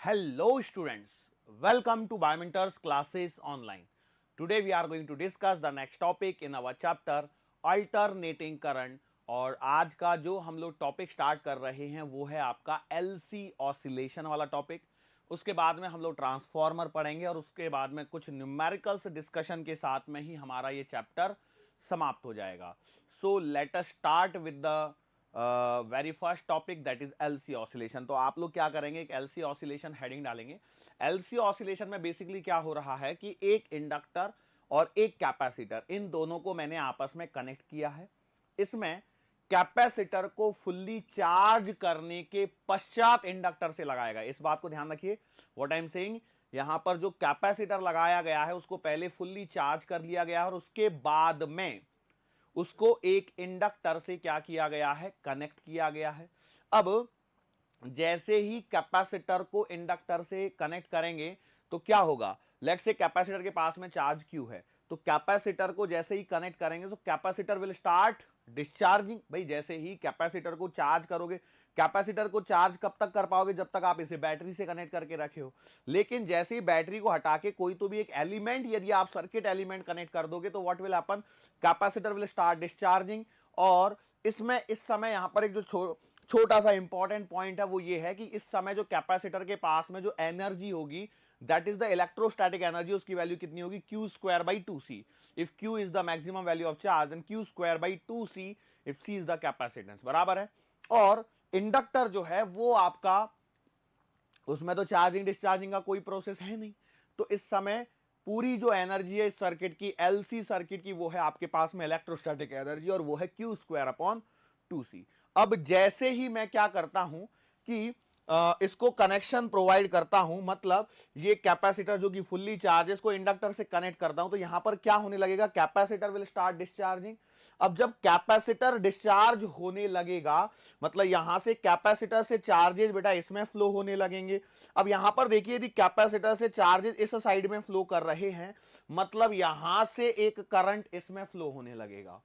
Hello students, welcome to Biomentors classes online. Today we are going to discuss the next topic in our chapter alternating current। और आज का जो हम लोग topic start कर रहे हैं वो है आपका एलसी ऑसिलेशन वाला टॉपिक। उसके बाद में हम लोग ट्रांसफॉर्मर पढ़ेंगे और उसके बाद में कुछ न्यूमेरिकल्स डिस्कशन के साथ में ही हमारा ये चैप्टर समाप्त हो जाएगा। So let us start with the very first topic that is LC oscillation. तो आप लोग क्या करेंगे, एक एलसी ऑसिलेशन हेडिंग डालेंगे। एलसी ऑसिलेशन में बेसिकली क्या हो रहा है कि एक इंडक्टर और एक कैपेसिटर, इन दोनों को मैंने आपस में कनेक्ट किया है। इसमें कैपेसिटर को फुल्ली चार्ज करने के पश्चात इंडक्टर से लगाएगा। इस बात को ध्यान रखिए, व्हाट आई एम सेइंग, यहां पर जो कैपेसिटर लगाया गया है उसको पहले फुल्ली चार्ज कर लिया गया है और उसके बाद में उसको एक इंडक्टर से क्या किया गया है, कनेक्ट किया गया है। अब जैसे ही कैपेसिटर को इंडक्टर से कनेक्ट करेंगे तो क्या होगा, लेट्स से कैपेसिटर के पास में चार्ज क्यू है, तो कैपेसिटर को जैसे ही कनेक्ट करेंगे तो कैपेसिटर विल स्टार्ट डिस्चार्जिंग। भाई जैसे ही कैपेसिटर को चार्ज करोगे, कैपेसिटर को चार्ज कब तक कर पाओगे, जब तक आप इसे बैटरी से कनेक्ट करके रखे हो। लेकिन जैसे ही बैटरी को हटा के कोई तो भी एक एलिमेंट, यदि आप सर्किट एलिमेंट कनेक्ट कर दोगे तो what will happen, capacitor will start discharging. और इसमें इस समय यहां पर एक जो छोटा सा इंपॉर्टेंट पॉइंट है वो ये है कि इस समय जो कैपेसिटर के पास में जो एनर्जी होगी that is the electrostatic energy, उसकी वैल्यू कितनी होगी, Q square by two C. If Q is the maximum value of charge and Q square by two C if C is the capacitance, बराबर है। और inductor जो है वो आपका, उसमें तो चार्जिंग डिस्चार्जिंग का कोई प्रोसेस है नहीं, तो इस समय पूरी जो एनर्जी है इस सर्किट की, एलसी सर्किट की, वो है आपके पास में इलेक्ट्रोस्टैटिक एनर्जी और वो है क्यू स्क्वायर अपॉन टू सी। अब जैसे ही मैं क्या करता हूं कि इसको कनेक्शन प्रोवाइड करता हूं, मतलब ये कैपेसिटर जो कि फुल्ली चार्ज है इसको इंडक्टर से कनेक्ट करता हूं, तो यहां पर क्या होने लगेगा, कैपेसिटर विल स्टार्ट डिस्चार्जिंग। अब जब कैपेसिटर डिस्चार्ज होने लगेगा मतलब यहां से कैपेसिटर से चार्जेस बेटा इसमें फ्लो होने लगेंगे। अब यहां पर देखिए यदि कैपेसिटर से चार्जेस इस साइड में फ्लो कर रहे हैं मतलब यहां से एक करंट इसमें फ्लो होने लगेगा।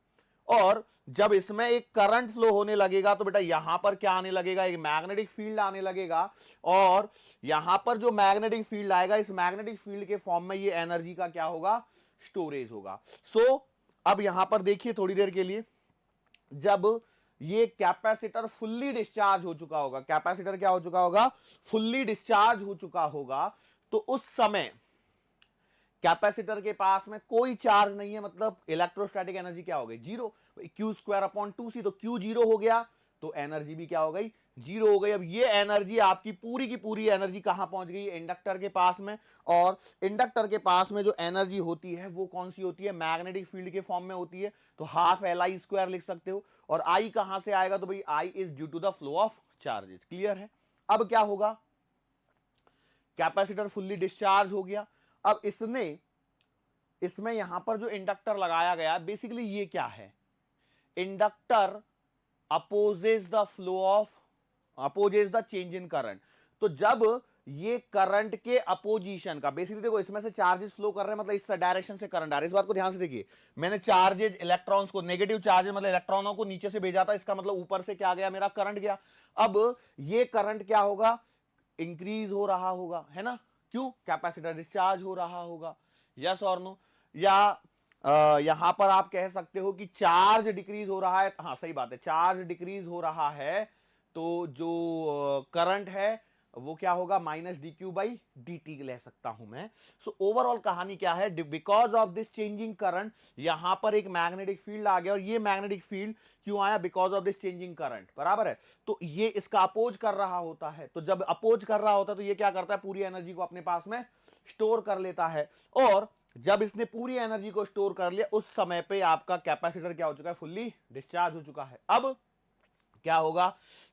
और जब इसमें एक करंट फ्लो होने लगेगा तो बेटा यहां पर क्या आने लगेगा, एक मैग्नेटिक फील्ड आने लगेगा। और यहां पर जो मैग्नेटिक फील्ड आएगा, इस मैग्नेटिक फील्ड के फॉर्म में ये एनर्जी का क्या होगा, स्टोरेज होगा। सो अब यहां पर देखिए थोड़ी देर के लिए, जब ये कैपेसिटर फुल्ली डिस्चार्ज हो चुका होगा, कैपेसिटर क्या हो चुका होगा, फुल्ली डिस्चार्ज हो चुका होगा, तो उस समय कैपेसिटर के पास में कोई चार्ज नहीं है, मतलब इलेक्ट्रोस्टैटिक एनर्जी क्या हो गई, zero. Q square upon two c, तो क्यू जीरो हो गया तो एनर्जी भी क्या हो गई, जीरो हो गई। अब ये एनर्जी आपकी पूरी की पूरी एनर्जी कहां पहुंच गई, इंडक्टर के पास में। और इंडक्टर के पास में जो एनर्जी होती है वो कौन सी होती है, मैग्नेटिक फील्ड के फॉर्म में होती है, तो हाफ एल आई स्क्वायर लिख सकते हो। और आई कहां से आएगा, तो भाई I is due to the flow of charges, clear है। अब क्या होगा, कैपेसिटर फुल्ली डिस्चार्ज हो गया। अब इसमें यहां पर जो इंडक्टर लगाया गया बेसिकली ये क्या है, inductor opposes the flow of, opposes the change in current. तो जब ये करंट के अपोजिशन का, बेसिकली देखो इसमें से चार्जेस फ्लो कर रहे हैं मतलब इस डायरेक्शन से करंट आ रहा है, इस बात को ध्यान से देखिए। मैंने चार्जेज इलेक्ट्रॉन्स को, नेगेटिव चार्जेस मतलब इलेक्ट्रॉनों को नीचे से भेजा था, इसका मतलब ऊपर से क्या गया, मेरा करंट गया। अब ये करंट क्या होगा, इंक्रीज हो रहा होगा, है ना, क्यों, कैपेसिटर डिस्चार्ज हो रहा होगा, यस और नो। या यहां पर आप कह सकते हो कि चार्ज डिक्रीज हो रहा है, हाँ सही बात है, चार्ज डिक्रीज हो रहा है तो जो करंट है वो क्या होगा, minus D Q by D T ले सकता हूं मैं। सो ओवरऑल कहानी क्या है, because of this changing current यहां पर एक मैग्नेटिक फील्ड आ गया, और ये मैग्नेटिक फील्ड क्यों आया, because of this changing current, बराबर है। तो ये इसका अपोज कर रहा होता है, तो जब अपोज कर रहा होता है तो ये क्या करता है, पूरी एनर्जी को अपने पास में स्टोर कर लेता है। और जब इसने पूरी एनर्जी को स्टोर कर लिया उस समय पे आपका कैपेसिटर क्या हो चुका है, फुल्ली डिस्चार्ज हो चुका है। अब क्या होगा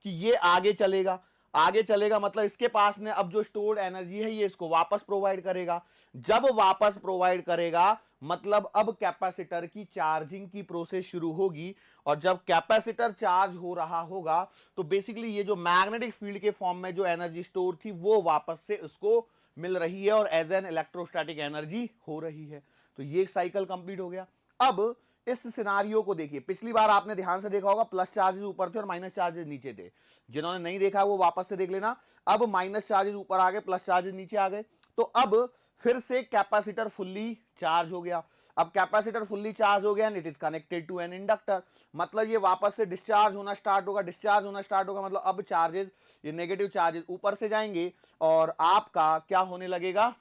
कि ये आगे चलेगा, आगे चलेगा मतलब इसके पास में अब जो स्टोर्ड एनर्जी है ये इसको वापस प्रोवाइड करेगा। जब वापस प्रोवाइड करेगा मतलब अब कैपेसिटर की चार्जिंग की प्रोसेस शुरू होगी। और जब कैपेसिटर चार्ज हो रहा होगा तो बेसिकली ये जो मैग्नेटिक फील्ड के फॉर्म में जो एनर्जी स्टोर थी वो वापस से उसको मिल रही है और एज एन इलेक्ट्रोस्टैटिक एनर्जी हो रही है। तो ये साइकिल कंप्लीट हो गया। अब इस सिनारियो को देखिए, पिछली बार आपने ध्यान से देखा होगा प्लस चार्जेस ऊपर थे और माइनस चार्जेस नीचे थे। जिन्होंने नहीं देखा वो वापस से देख लेना। अब माइनस चार्जेस ऊपर आ गए, प्लस चार्जेस नीचे आ गए, तो अब फिर से कैपेसिटर फुल्ली चार्ज हो गया। अब कैपेसिटर फुल्ली चार्ज हो गया and it is connected to an inductor, मतलब ये वापस से डिस्चार्ज होना स्टार्ट होगा। डिस्चार्ज होना स्टार्ट होगा मतलब अब चार्जेस, ये नेगेटिव चार्जेस ऊपर से जाएंगे और आपका क्या होने लगेगा,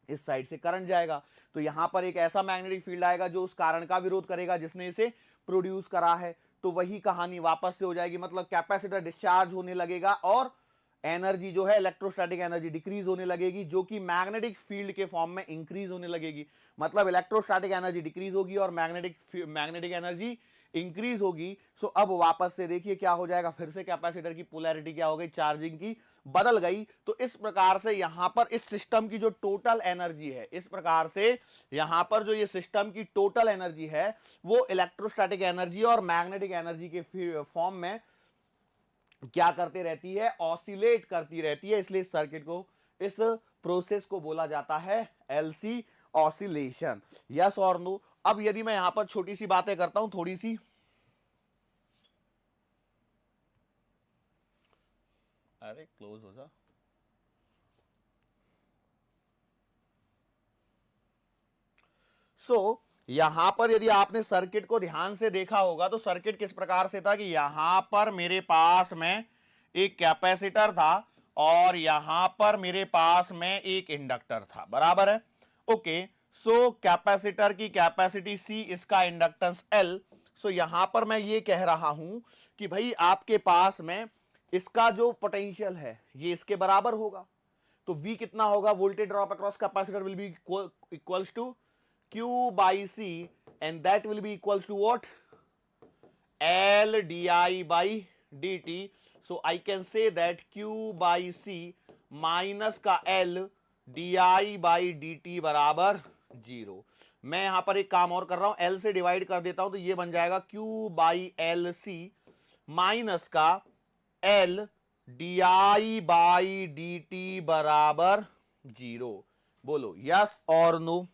इस साइड से करंट जाएगा। तो यहां पर एक ऐसा मैग्नेटिक फील्ड आएगा जो उस कारण का विरोध करेगा जिसने इसे प्रोड्यूस करा है। तो वही कहानी वापस से हो जाएगी, मतलब कैपेसिटर डिस्चार्ज होने लगेगा और एनर्जी जो है इलेक्ट्रोस्टैटिक एनर्जी डिक्रीज होने लगेगी, जो कि मैग्नेटिक फील्ड के फॉर्म में इंक्रीज होने लगेगी। मतलब इलेक्ट्रोस्टैटिक एनर्जी डिक्रीज होगी और मैग्नेटिक एनर्जी इंक्रीज होगी। सो अब वापस से देखिए क्या हो जाएगा, फिर से कैपेसिटर की पोलैरिटी क्या हो गई, चार्जिंग की बदल गई। तो इस प्रकार से यहां पर इस सिस्टम की जो टोटल एनर्जी है, इस प्रकार से यहां पर जो ये सिस्टम की टोटल एनर्जी है वो इलेक्ट्रोस्टैटिक एनर्जी और मैग्नेटिक एनर्जी के फॉर्म में क्या करती रहती है, ऑसिलेट करती रहती है। इसलिए इस सर्किट को, इस प्रोसेस को बोला जाता है एलसी ऑसिलेशन। यस और नो। अब यदि मैं यहां पर छोटी सी बातें करता हूं, थोड़ी सी, अरे क्लोज हो जा। सो यहां पर यदि आपने सर्किट को ध्यान से देखा होगा तो सर्किट किस प्रकार से था कि यहां पर मेरे पास में एक कैपेसिटर था और यहां पर मेरे पास में एक इंडक्टर था, बराबर है। ओके, सो कैपेसिटर की कैपेसिटी C, इसका इंडक्टेंस L। सो यहां पर मैं ये कह रहा हूं कि भाई आपके पास में इसका जो पोटेंशियल है ये इसके बराबर होगा। तो V कितना होगा, voltage drop across capacitor will be equals to Q by C and that will be equals to what, L di by dt. So I can say that Q by C minus का L di by dt बराबर 0। मैं यहां पर एक काम और कर रहा हूं, L से डिवाइड कर देता हूं तो ये बन जाएगा Q by L C minus का L di by dt बराबर 0। बोलो यस और नो,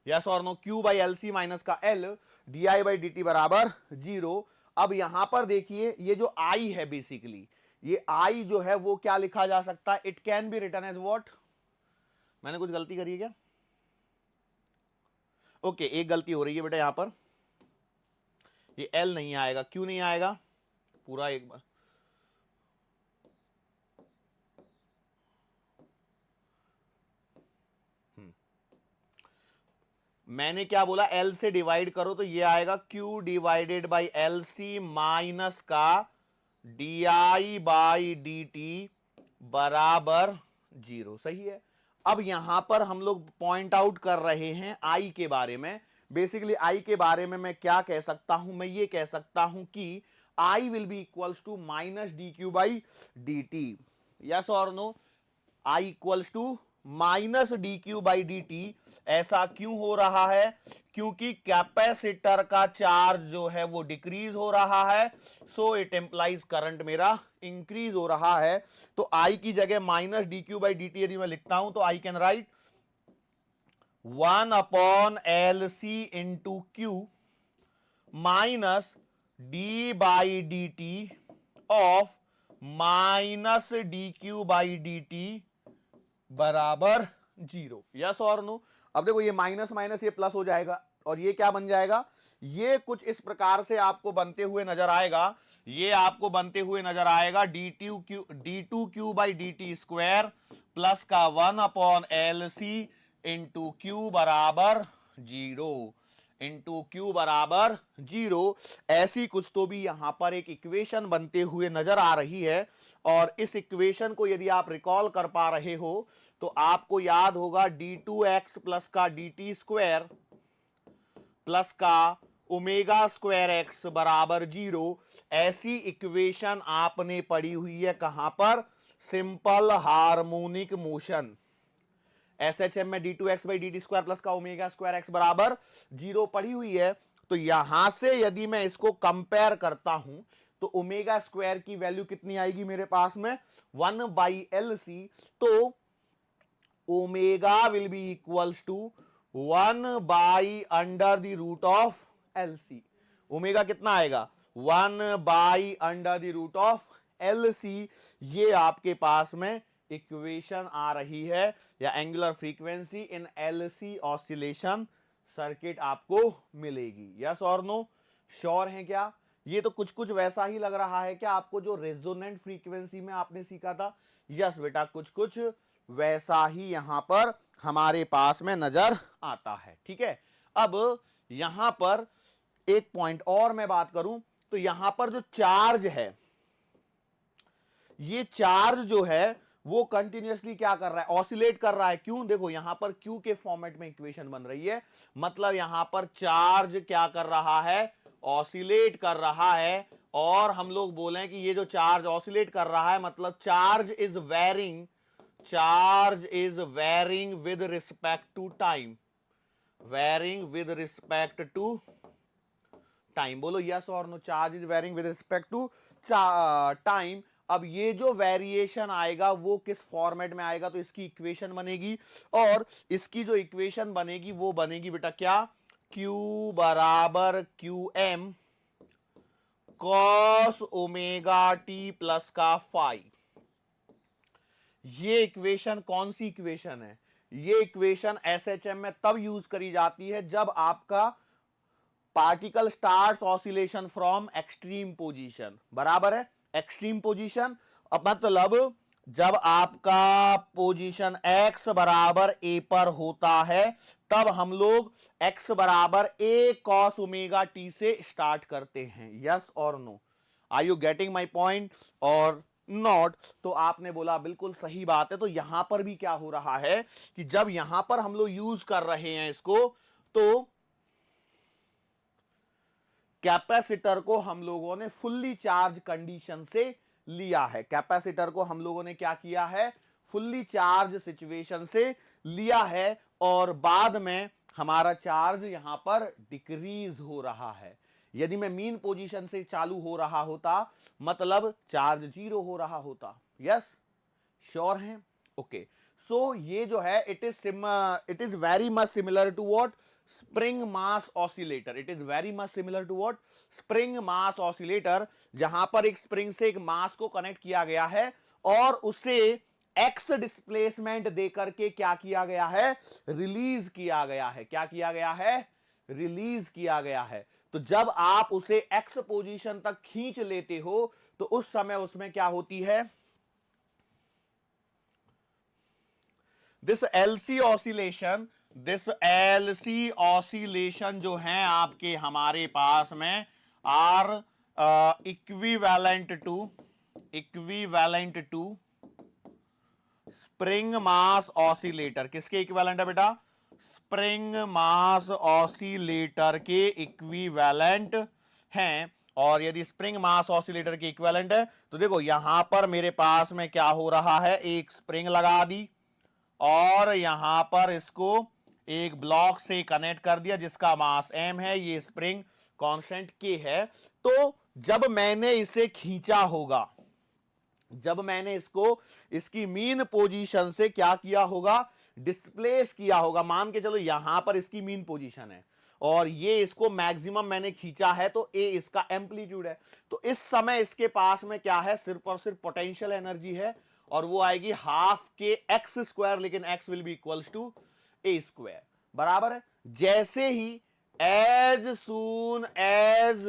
यस और no. Q by L C minus का L d i by D t बराबर 0। अब यहां पर देखिए ये जो I है, बेसिकली ये I जो है वो क्या लिखा जा सकता है, it can be written as what, मैंने कुछ गलती करी है क्या? ओके, एक गलती हो रही है बेटा, यहां पर ये L नहीं आएगा। क्यों नहीं आएगा, पूरा एक बार मैंने क्या बोला, L से डिवाइड करो तो ये आएगा Q divided by L C minus का d i by D t बराबर 0। सही है। अब यहां पर हम लोग पॉइंट आउट कर रहे हैं I के बारे में। बेसिकली I के बारे में मैं क्या कह सकता हूं, मैं ये कह सकता हूं कि I will be equals to minus D Q by D T. Yes और no, I equals to minus D Q by D T. ऐसा क्यों हो रहा है, क्योंकि कैपेसिटर का चार्ज जो है वो डिक्रीज हो रहा है। सो इट एम्प्लाइज करंट मेरा इंक्रीज हो रहा है। तो आई की जगह minus D Q by D t यदि मैं लिखता हूं तो I can write 1 upon L C into q minus d by D t of minus D Q by D t बराबर 0। यस और नो। अब देखो ये माइनस माइनस ये प्लस हो जाएगा और ये क्या बन जाएगा, ये कुछ इस प्रकार से आपको बनते हुए नजर आएगा। ये आपको बनते हुए नजर आएगा d two q by D t square plus का 1 upon L C into q बराबर 0, इंटू क्यू बराबर 0। ऐसी कुछ तो भी यहां पर एक इक्वेशन बनते हुए नजर आ रही है। और इस इक्वेशन को यदि आप रिकॉल कर पा रहे हो तो आपको याद होगा डी टू एक्स प्लस का डी टी स्क्वायर प्लस का ओमेगा स्क्वायर एक्स बराबर 0। ऐसी इक्वेशन आपने पढ़ी हुई है कहां पर, सिंपल हार्मोनिक मोशन, एसएचएम में d two x by D t square plus का ओमेगा स्क्वायर एक्स बराबर 0 पढ़ी हुई है। तो यहां से यदि मैं इसको कंपेयर करता हूं तो ओमेगा स्क्वायर की वैल्यू कितनी आएगी मेरे पास में, 1 बाई एल सी। तो omega will be equals to 1/√LC। Omega कितना आएगा? 1/√LC। ये आपके पास में इक्वेशन आ रही है, या angular frequency in LC oscillation circuit आपको मिलेगी। यस और नो? श्योर है क्या? ये तो कुछ कुछ वैसा ही लग रहा है क्या आपको जो रेजोनेंट फ्रीक्वेंसी में आपने सीखा था? यस बेटा, कुछ कुछ वैसा ही यहां पर हमारे पास में नजर आता है। ठीक है, अब यहां पर एक पॉइंट और मैं बात करूं तो यहां पर जो चार्ज है, ये चार्ज जो है वो कंटिन्यूअसली क्या कर रहा है? ऑसिलेट कर रहा है। क्यों? देखो यहां पर क्यू के फॉर्मेट में इक्वेशन बन रही है, मतलब यहां पर चार्ज क्या कर रहा है? ऑसिलेट कर रहा है। और हम लोग बोलें कि ये जो चार्ज ऑसिलेट कर रहा है मतलब charge is varying with respect to time, varying with respect to time. बोलो यस और no? Charge is varying with respect to time. अब ये जो वेरिएशन आएगा वो किस फॉर्मेट में आएगा? तो इसकी इक्वेशन बनेगी, और इसकी जो इक्वेशन बनेगी वो बनेगी बेटा क्या? Q बराबर QM cos omega T plus का फाई। ये इक्वेशन कौन सी इक्वेशन है? ये इक्वेशन एसएचएम में तब यूज करी जाती है जब आपका particle starts oscillation from extreme position. बराबर है? एक्सट्रीम पोजीशन मतलब जब आपका पोजीशन x बराबर a पर होता है तब हम लोग x बराबर a cos ओमेगा टी से स्टार्ट करते हैं। यस और no? Are you getting my point और नॉट? तो आपने बोला बिल्कुल सही बात है। तो यहां पर भी क्या हो रहा है कि जब यहां पर हम लोग यूज कर रहे हैं इसको, तो कैपेसिटर को हम लोगों ने फुल्ली चार्ज कंडीशन से लिया है। कैपेसिटर को हम लोगों ने क्या किया है? फुल्ली चार्ज सिचुएशन से लिया है, और बाद में हमारा चार्ज यहां पर डिक्रीज हो रहा है। यदि मैं मीन पोजीशन से चालू हो रहा होता मतलब चार्ज 0 हो रहा होता। यस? श्योर हैं? ओके। सो ये जो है it is very much similar to what? Spring mass oscillator. It is very much similar to what? Spring mass oscillator, जहां पर एक स्प्रिंग से एक मास को कनेक्ट किया गया है और उसे एक्स डिस्प्लेसमेंट देकर के क्या किया गया है? रिलीज किया गया है। क्या किया गया है? रिलीज किया गया है। तो जब आप उसे एक्स पोजीशन तक खींच लेते हो तो उस समय उसमें क्या होती है? दिस एलसी ऑसिलेशन जो है आपके हमारे पास में are equivalent to spring mass oscillator. किसके इक्विवेलेंट है बेटा? स्प्रिंग मास ऑसिलेटर के इक्विवेलेंट हैं। और यदि स्प्रिंग मास ऑसिलेटर के इक्विवेलेंट है तो देखो यहां पर मेरे पास में क्या हो रहा है? एक स्प्रिंग लगा दी और यहां पर इसको एक ब्लॉक से कनेक्ट कर दिया जिसका मास m है, ये स्प्रिंग कांस्टेंट k है। तो जब मैंने इसे खींचा होगा, जब मैंने इसको इसकी मीन पोजीशन से क्या किया होगा? डिस्प्लेस किया होगा। मान के चलो यहां पर इसकी मीन पोजीशन है और ये इसको मैक्सिमम मैंने खींचा है, तो ए इसका एम्पलीट्यूड है। तो इस समय इसके पास में क्या है? सिर्फ और सिर्फ पोटेंशियल एनर्जी है, और वो आएगी हाफ के एक्स स्क्वायर, लेकिन x will be equals to a square. बराबर है? जैसे ही एज सून एज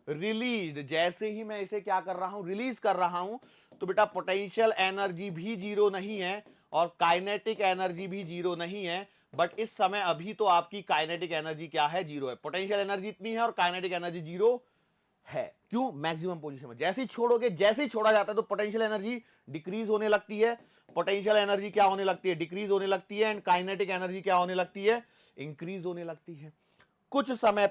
रिलीज, जैसे ही मैं इसे क्या कर रहा हूं? रिलीज कर रहा हूं, तो बेटा पोटेंशियल एनर्जी भी जीरो नहीं है और काइनेटिक एनर्जी भी जीरो नहीं है। बट इस समय अभी तो आपकी काइनेटिक एनर्जी क्या है? जीरो है। पोटेंशियल एनर्जी इतनी है और काइनेटिक एनर्जी जीरो है। क्यों? मैक्सिमम पोजीशन में जैसे ही छोड़ोगे, जैसे ही छोड़ा जाता है तो पोटेंशियल एनर्जी डिक्रीज होने लगती है। पोटेंशियल एनर्जी क्या होने लगती है? डिक्रीज होने लगती है। एंड काइनेटिक एनर्जी क्या होने लगती है? इंक्रीज होने लगती है। कुछ समय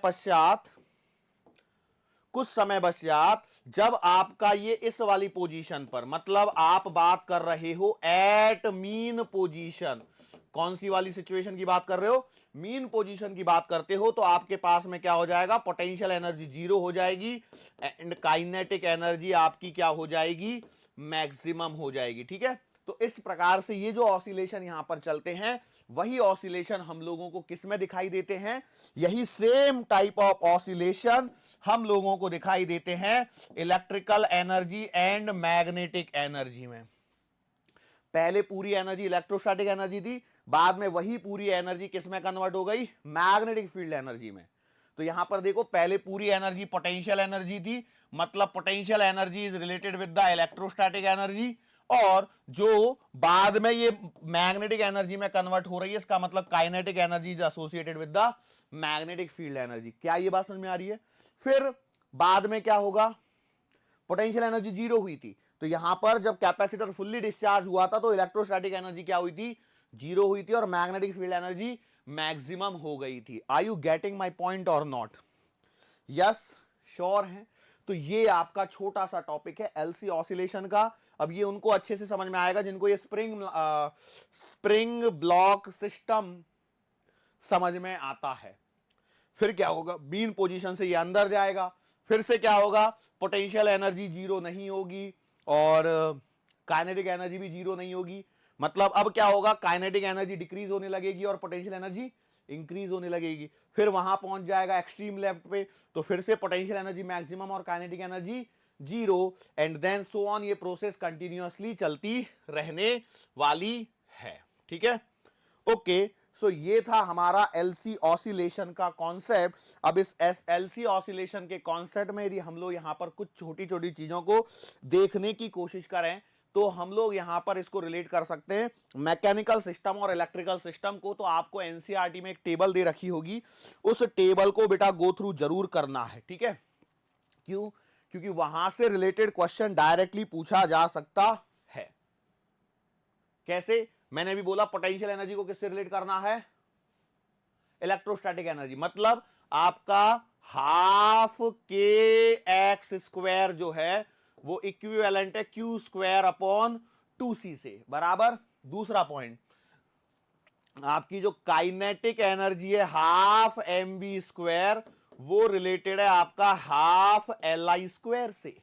पश्चात जब आपका ये इस वाली पोजीशन पर, मतलब आप बात कर रहे हो एट मीन पोजीशन, कौन सी वाली सिचुएशन की बात कर रहे हो? मीन पोजीशन की बात करते हो, तो आपके पास में क्या हो जाएगा? पोटेंशियल एनर्जी जीरो हो जाएगी एंड काइनेटिक एनर्जी आपकी क्या हो जाएगी? मैक्सिमम हो जाएगी। ठीक है? तो इस प्रकार से ये जो ऑसिलेशन यहां पर चलते हैं वही ऑसिलेशन हम लोगों को किस में दिखाई देते हैं, यही सेम टाइप ऑफ ऑसिलेशन हम लोगों को दिखाई देते हैं electrical energy and magnetic energy में। पहले पूरी एनर्जी इलेक्ट्रोस्टैटिक एनर्जी थी, बाद में वही पूरी एनर्जी किस में कन्वर्ट हो गई, मैग्नेटिक फील्ड एनर्जी में। तो यहां पर देखो पहले पूरी एनर्जी पोटेंशियल एनर्जी थी, मतलब potential energy is related with the electrostatic energy, और जो बाद में ये मैग्नेटिक एनर्जी में कन्वर्ट हो रही है इसका मतलब kinetic energy is associated with the magnetic field energy. क्या ये बात समझ में आ रही है? फिर बाद में क्या होगा, पोटेंशियल एनर्जी जीरो हुई थी, तो यहां पर जब कैपेसिटर फुल्ली डिस्चार्ज हुआ था तो इलेक्ट्रोस्टैटिक एनर्जी क्या हुई थी, जीरो हुई थी, और मैग्नेटिक फील्ड एनर्जी मैक्सिमम हो गई थी। Are you getting my point और नॉट? यस, श्योर है। तो ये आपका छोटा सा टॉपिक है एलसी ऑसिलेशन का। अब ये उनको अच्छे से समझ में आएगा जिनको ये स्प्रिंग ब्लॉक सिस्टम समझ में आता है। फिर क्या होगा, बीन पोजीशन से ये अंदर जाएगा, फिर से क्या होगा, पोटेंशियल एनर्जी जीरो नहीं होगी और काइनेटिक एनर्जी भी जीरो नहीं होगी। मतलब अब क्या होगा, काइनेटिक एनर्जी डिक्रीज होने लगेगी और पोटेंशियल एनर्जी इंक्रीज होने लगेगी। फिर वहां पहुंच जाएगा एक्सट्रीम लेफ्ट पे, तो फिर से पोटेंशियल एनर्जी मैक्सिमम और kinetic energy zero, and then so on. ये प्रोसेस कंटिन्यूअसली चलती रहने वाली है। ठीक है, ओके। सो ये था हमारा एलसी ऑसिलेशन का कॉन्सेप्ट। अब इस एलसी ऑसिलेशन के कॉन्सेप्ट में यदि हम लोग यहां पर कुछ छोटी छोटी चीजों को देखने की कोशिश करें तो हम लोग यहां पर इसको रिलेट कर सकते हैं मैकेनिकल सिस्टम और इलेक्ट्रिकल सिस्टम को। तो आपको एनसीईआरटी में एक टेबल दे रखी होगी, उस टेबल को बेटा गो थ्रू जरूर करना है। ठीक है, क्यों? क्योंकि वहां से रिलेटेड क्वेश्चन डायरेक्टली पूछा जा सकता है। कैसे? मैंने भी बोला पोटेंशियल एनर्जी को किससे रिलेट करना है, इलेक्ट्रोस्टैटिक एनर्जी। मतलब आपका हाफ के एक्स स्क्वायर जो है वो इक्विवेलेंट है क्यू स्क्वायर अपॉन 2c से, बराबर। दूसरा पॉइंट, आपकी जो काइनेटिक एनर्जी है हाफ एम बी स्क्वायर, वो रिलेटेड है आपका हाफ एल आई स्क्वायर से।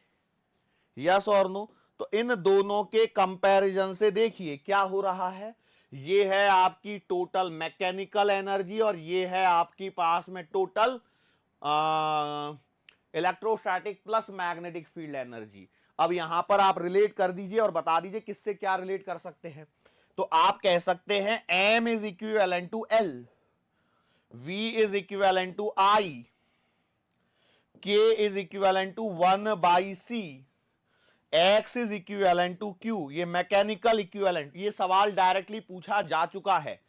यस और नो? तो इन दोनों के कंपैरिजन से देखिए क्या हो रहा है, ये है आपकी टोटल मैकेनिकल एनर्जी और ये है आपकी पास में total electrostatic plus magnetic field energy. अब यहां पर आप रिलेट कर दीजिए और बता दीजिए किससे क्या रिलेट कर सकते हैं। तो आप कह सकते हैं m is equivalent to l, v is equivalent to i, k is equivalent to 1/c, x is equivalent to q। ये मैकेनिकल इक्विवेलेंट, ये सवाल डायरेक्टली पूछा जा चुका है।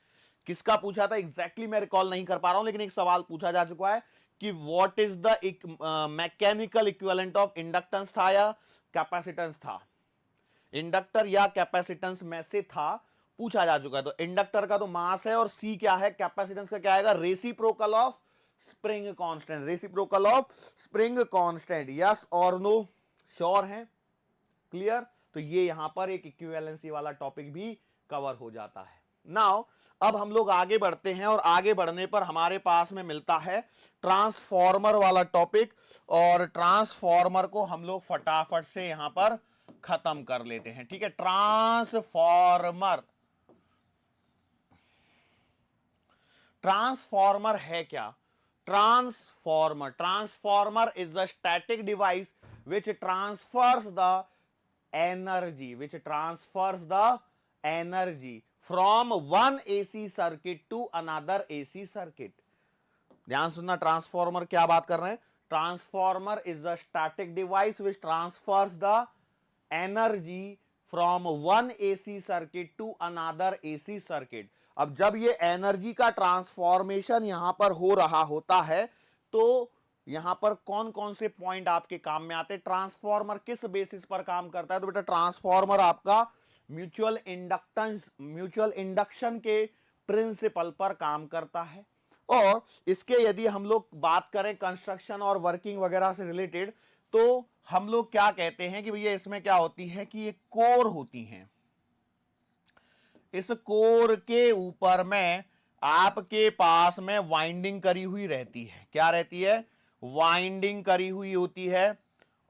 किसका पूछा था एग्जैक्टली मैं रिकॉल नहीं कर पा रहा हूं, लेकिन एक सवाल पूछा जा चुका है कि what is the mechanical equivalent of inductance था या कैपेसिटेंस था, इंडक्टर या कैपेसिटेंस में से था, पूछा जा चुका है। तो इंडक्टर का तो मास है और सी क्या है, कैपेसिटेंस का क्या आएगा, reciprocal of spring constant, reciprocal of spring constant. Yes और नो? श्योर है, क्लियर? तो ये यहां पर एक इक्विवेलेंसी वाला टॉपिक भी कवर हो जाता है। नाउ अब हम लोग आगे बढ़ते हैं और आगे बढ़ने पर हमारे पास में मिलता है ट्रांसफॉर्मर वाला टॉपिक, और ट्रांसफॉर्मर को हम लोग फटाफट से यहां पर खत्म कर लेते हैं। ठीक है, ट्रांसफॉर्मर, ट्रांसफॉर्मर है क्या? Transformer is the static device which transfers the energy from one AC circuit to another AC circuit। ध्यान सुनना, ट्रांसफॉर्मर क्या बात कर रहे हैं, transformer is the static device which transfers the energy from one AC circuit to another AC circuit। अब जब ये एनर्जी का ट्रांसफॉर्मेशन यहां पर हो रहा होता है तो यहां पर कौन कौन से पॉइंट आपके काम में आते हैं, ट्रांसफॉर्मर किस बेसिस पर काम करता है। तो बेटा ट्रांसफॉर्मर आपका म्यूचुअल इंडक्शन के प्रिंसिपल पर काम करता है। और इसके यदि हम लोग बात करें कंस्ट्रक्शन और वर्किंग वगैरह से रिलेटेड, तो हम लोग क्या कहते हैं कि भैया इसमें क्या होती है कि ये कोर होती हैं, इस कोर के ऊपर में आपके पास में वाइंडिंग करी हुई रहती है। क्या रहती है, वाइंडिंग करी हुई होती है।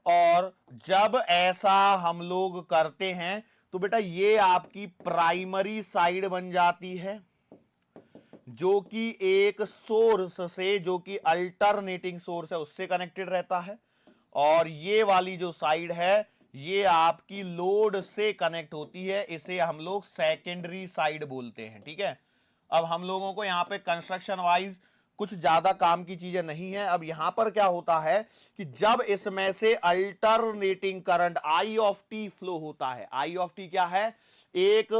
और जब ऐसा हम लोग करते हैं तो बेटा ये आपकी प्राइमरी साइड बन जाती है। जो कि एक सोर्स से, जो कि अल्टरनेटिंग सोर्स है, उससे कनेक्टेड रहता है, और ये वाली जो साइड है ये आपकी लोड से कनेक्ट होती है, इसे हम लोग सेकेंडरी साइड बोलते हैं। ठीक है, अब हम लोगों को यहां पे कंस्ट्रक्शन वाइज कुछ ज्यादा काम की चीजें नहीं है। अब यहां पर क्या होता है कि जब इसमें से alternating current I of T flow होता है, आई ऑफ टी क्या है, एक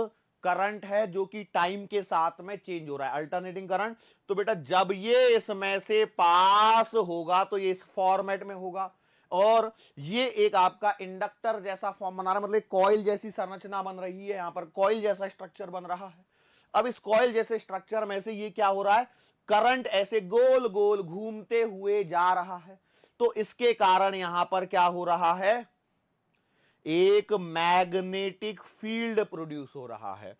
करंट है जो कि टाइम के साथ में चेंज हो रहा है, अल्टरनेटिंग करंट। तो बेटा जब ये इसमें से पास होगा तो ये इस फॉर्मेट में होगा, और ये एक आपका इंडक्टर जैसा फॉर्म बना रहा है, मतलब कॉइल जैसी संरचना बन रही है, यहां पर कॉइल जैसा स्ट्रक्चर बन रहा है। अब इस कॉइल जैसे स्ट्रक्चर में से ये क्या हो रहा है, करंट ऐसे गोल गोल घूमते हुए जा रहा है, तो इसके कारण यहां पर क्या हो रहा है, एक मैग्नेटिक फील्ड प्रोड्यूस हो रहा है।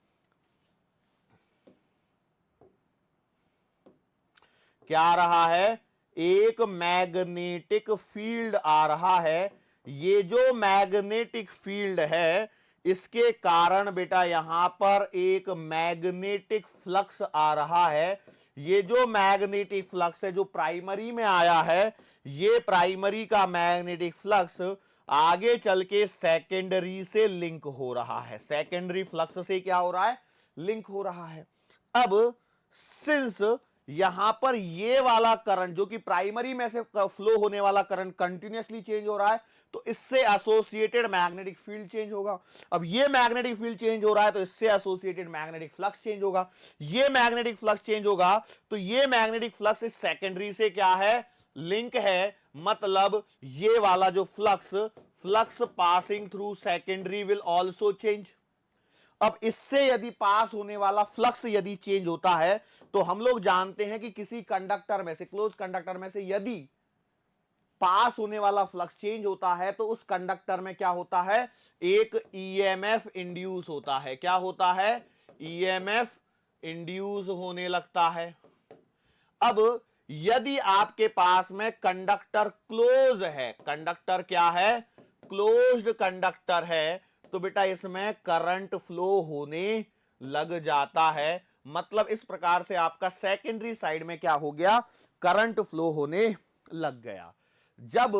क्या आ रहा है, एक मैग्नेटिक फील्ड आ रहा है। ये जो मैग्नेटिक फील्ड है इसके कारण बेटा यहां पर एक मैग्नेटिक फ्लक्स आ रहा है। ये जो मैग्नेटिक फ्लक्स है जो प्राइमरी में आया है, ये प्राइमरी का मैग्नेटिक फ्लक्स आगे चल के सेकेंडरी से लिंक हो रहा है, सेकेंडरी फ्लक्स से क्या हो रहा है, लिंक हो रहा है। अब सिंस यहां पर ये वाला करंट जो कि प्राइमरी में से फ्लो होने वाला करंट कंटिन्यूअसली चेंज हो रहा है, तो इससे एसोसिएटेड मैग्नेटिक फील्ड चेंज होगा। अब ये मैग्नेटिक फील्ड चेंज हो रहा है तो इससे एसोसिएटेड मैग्नेटिक फ्लक्स चेंज होगा। ये मैग्नेटिक फ्लक्स चेंज होगा तो ये मैग्नेटिक फ्लक्स इस सेकेंडरी से क्या है, लिंक है। मतलब ये वाला जो flux, flux passing through secondary will also change. अब इससे यदि पास होने वाला फ्लक्स यदि चेंज होता है तो हम लोग जानते हैं कि किसी कंडक्टर में से, क्लोज कंडक्टर में से यदि पास होने वाला फ्लक्स चेंज होता है तो उस कंडक्टर में क्या होता है, एक ईएमएफ इंड्यूस होता है। क्या होता है, ईएमएफ इंड्यूस होने लगता है। अब यदि आपके पास में कंडक्टर क्लोज है, कंडक्टर क्या है, क्लोज्ड कंडक्टर है, तो बेटा इसमें करंट फ्लो होने लग जाता है। मतलब इस प्रकार से आपका सेकेंडरी साइड में क्या हो गया, करंट फ्लो होने लग गया। जब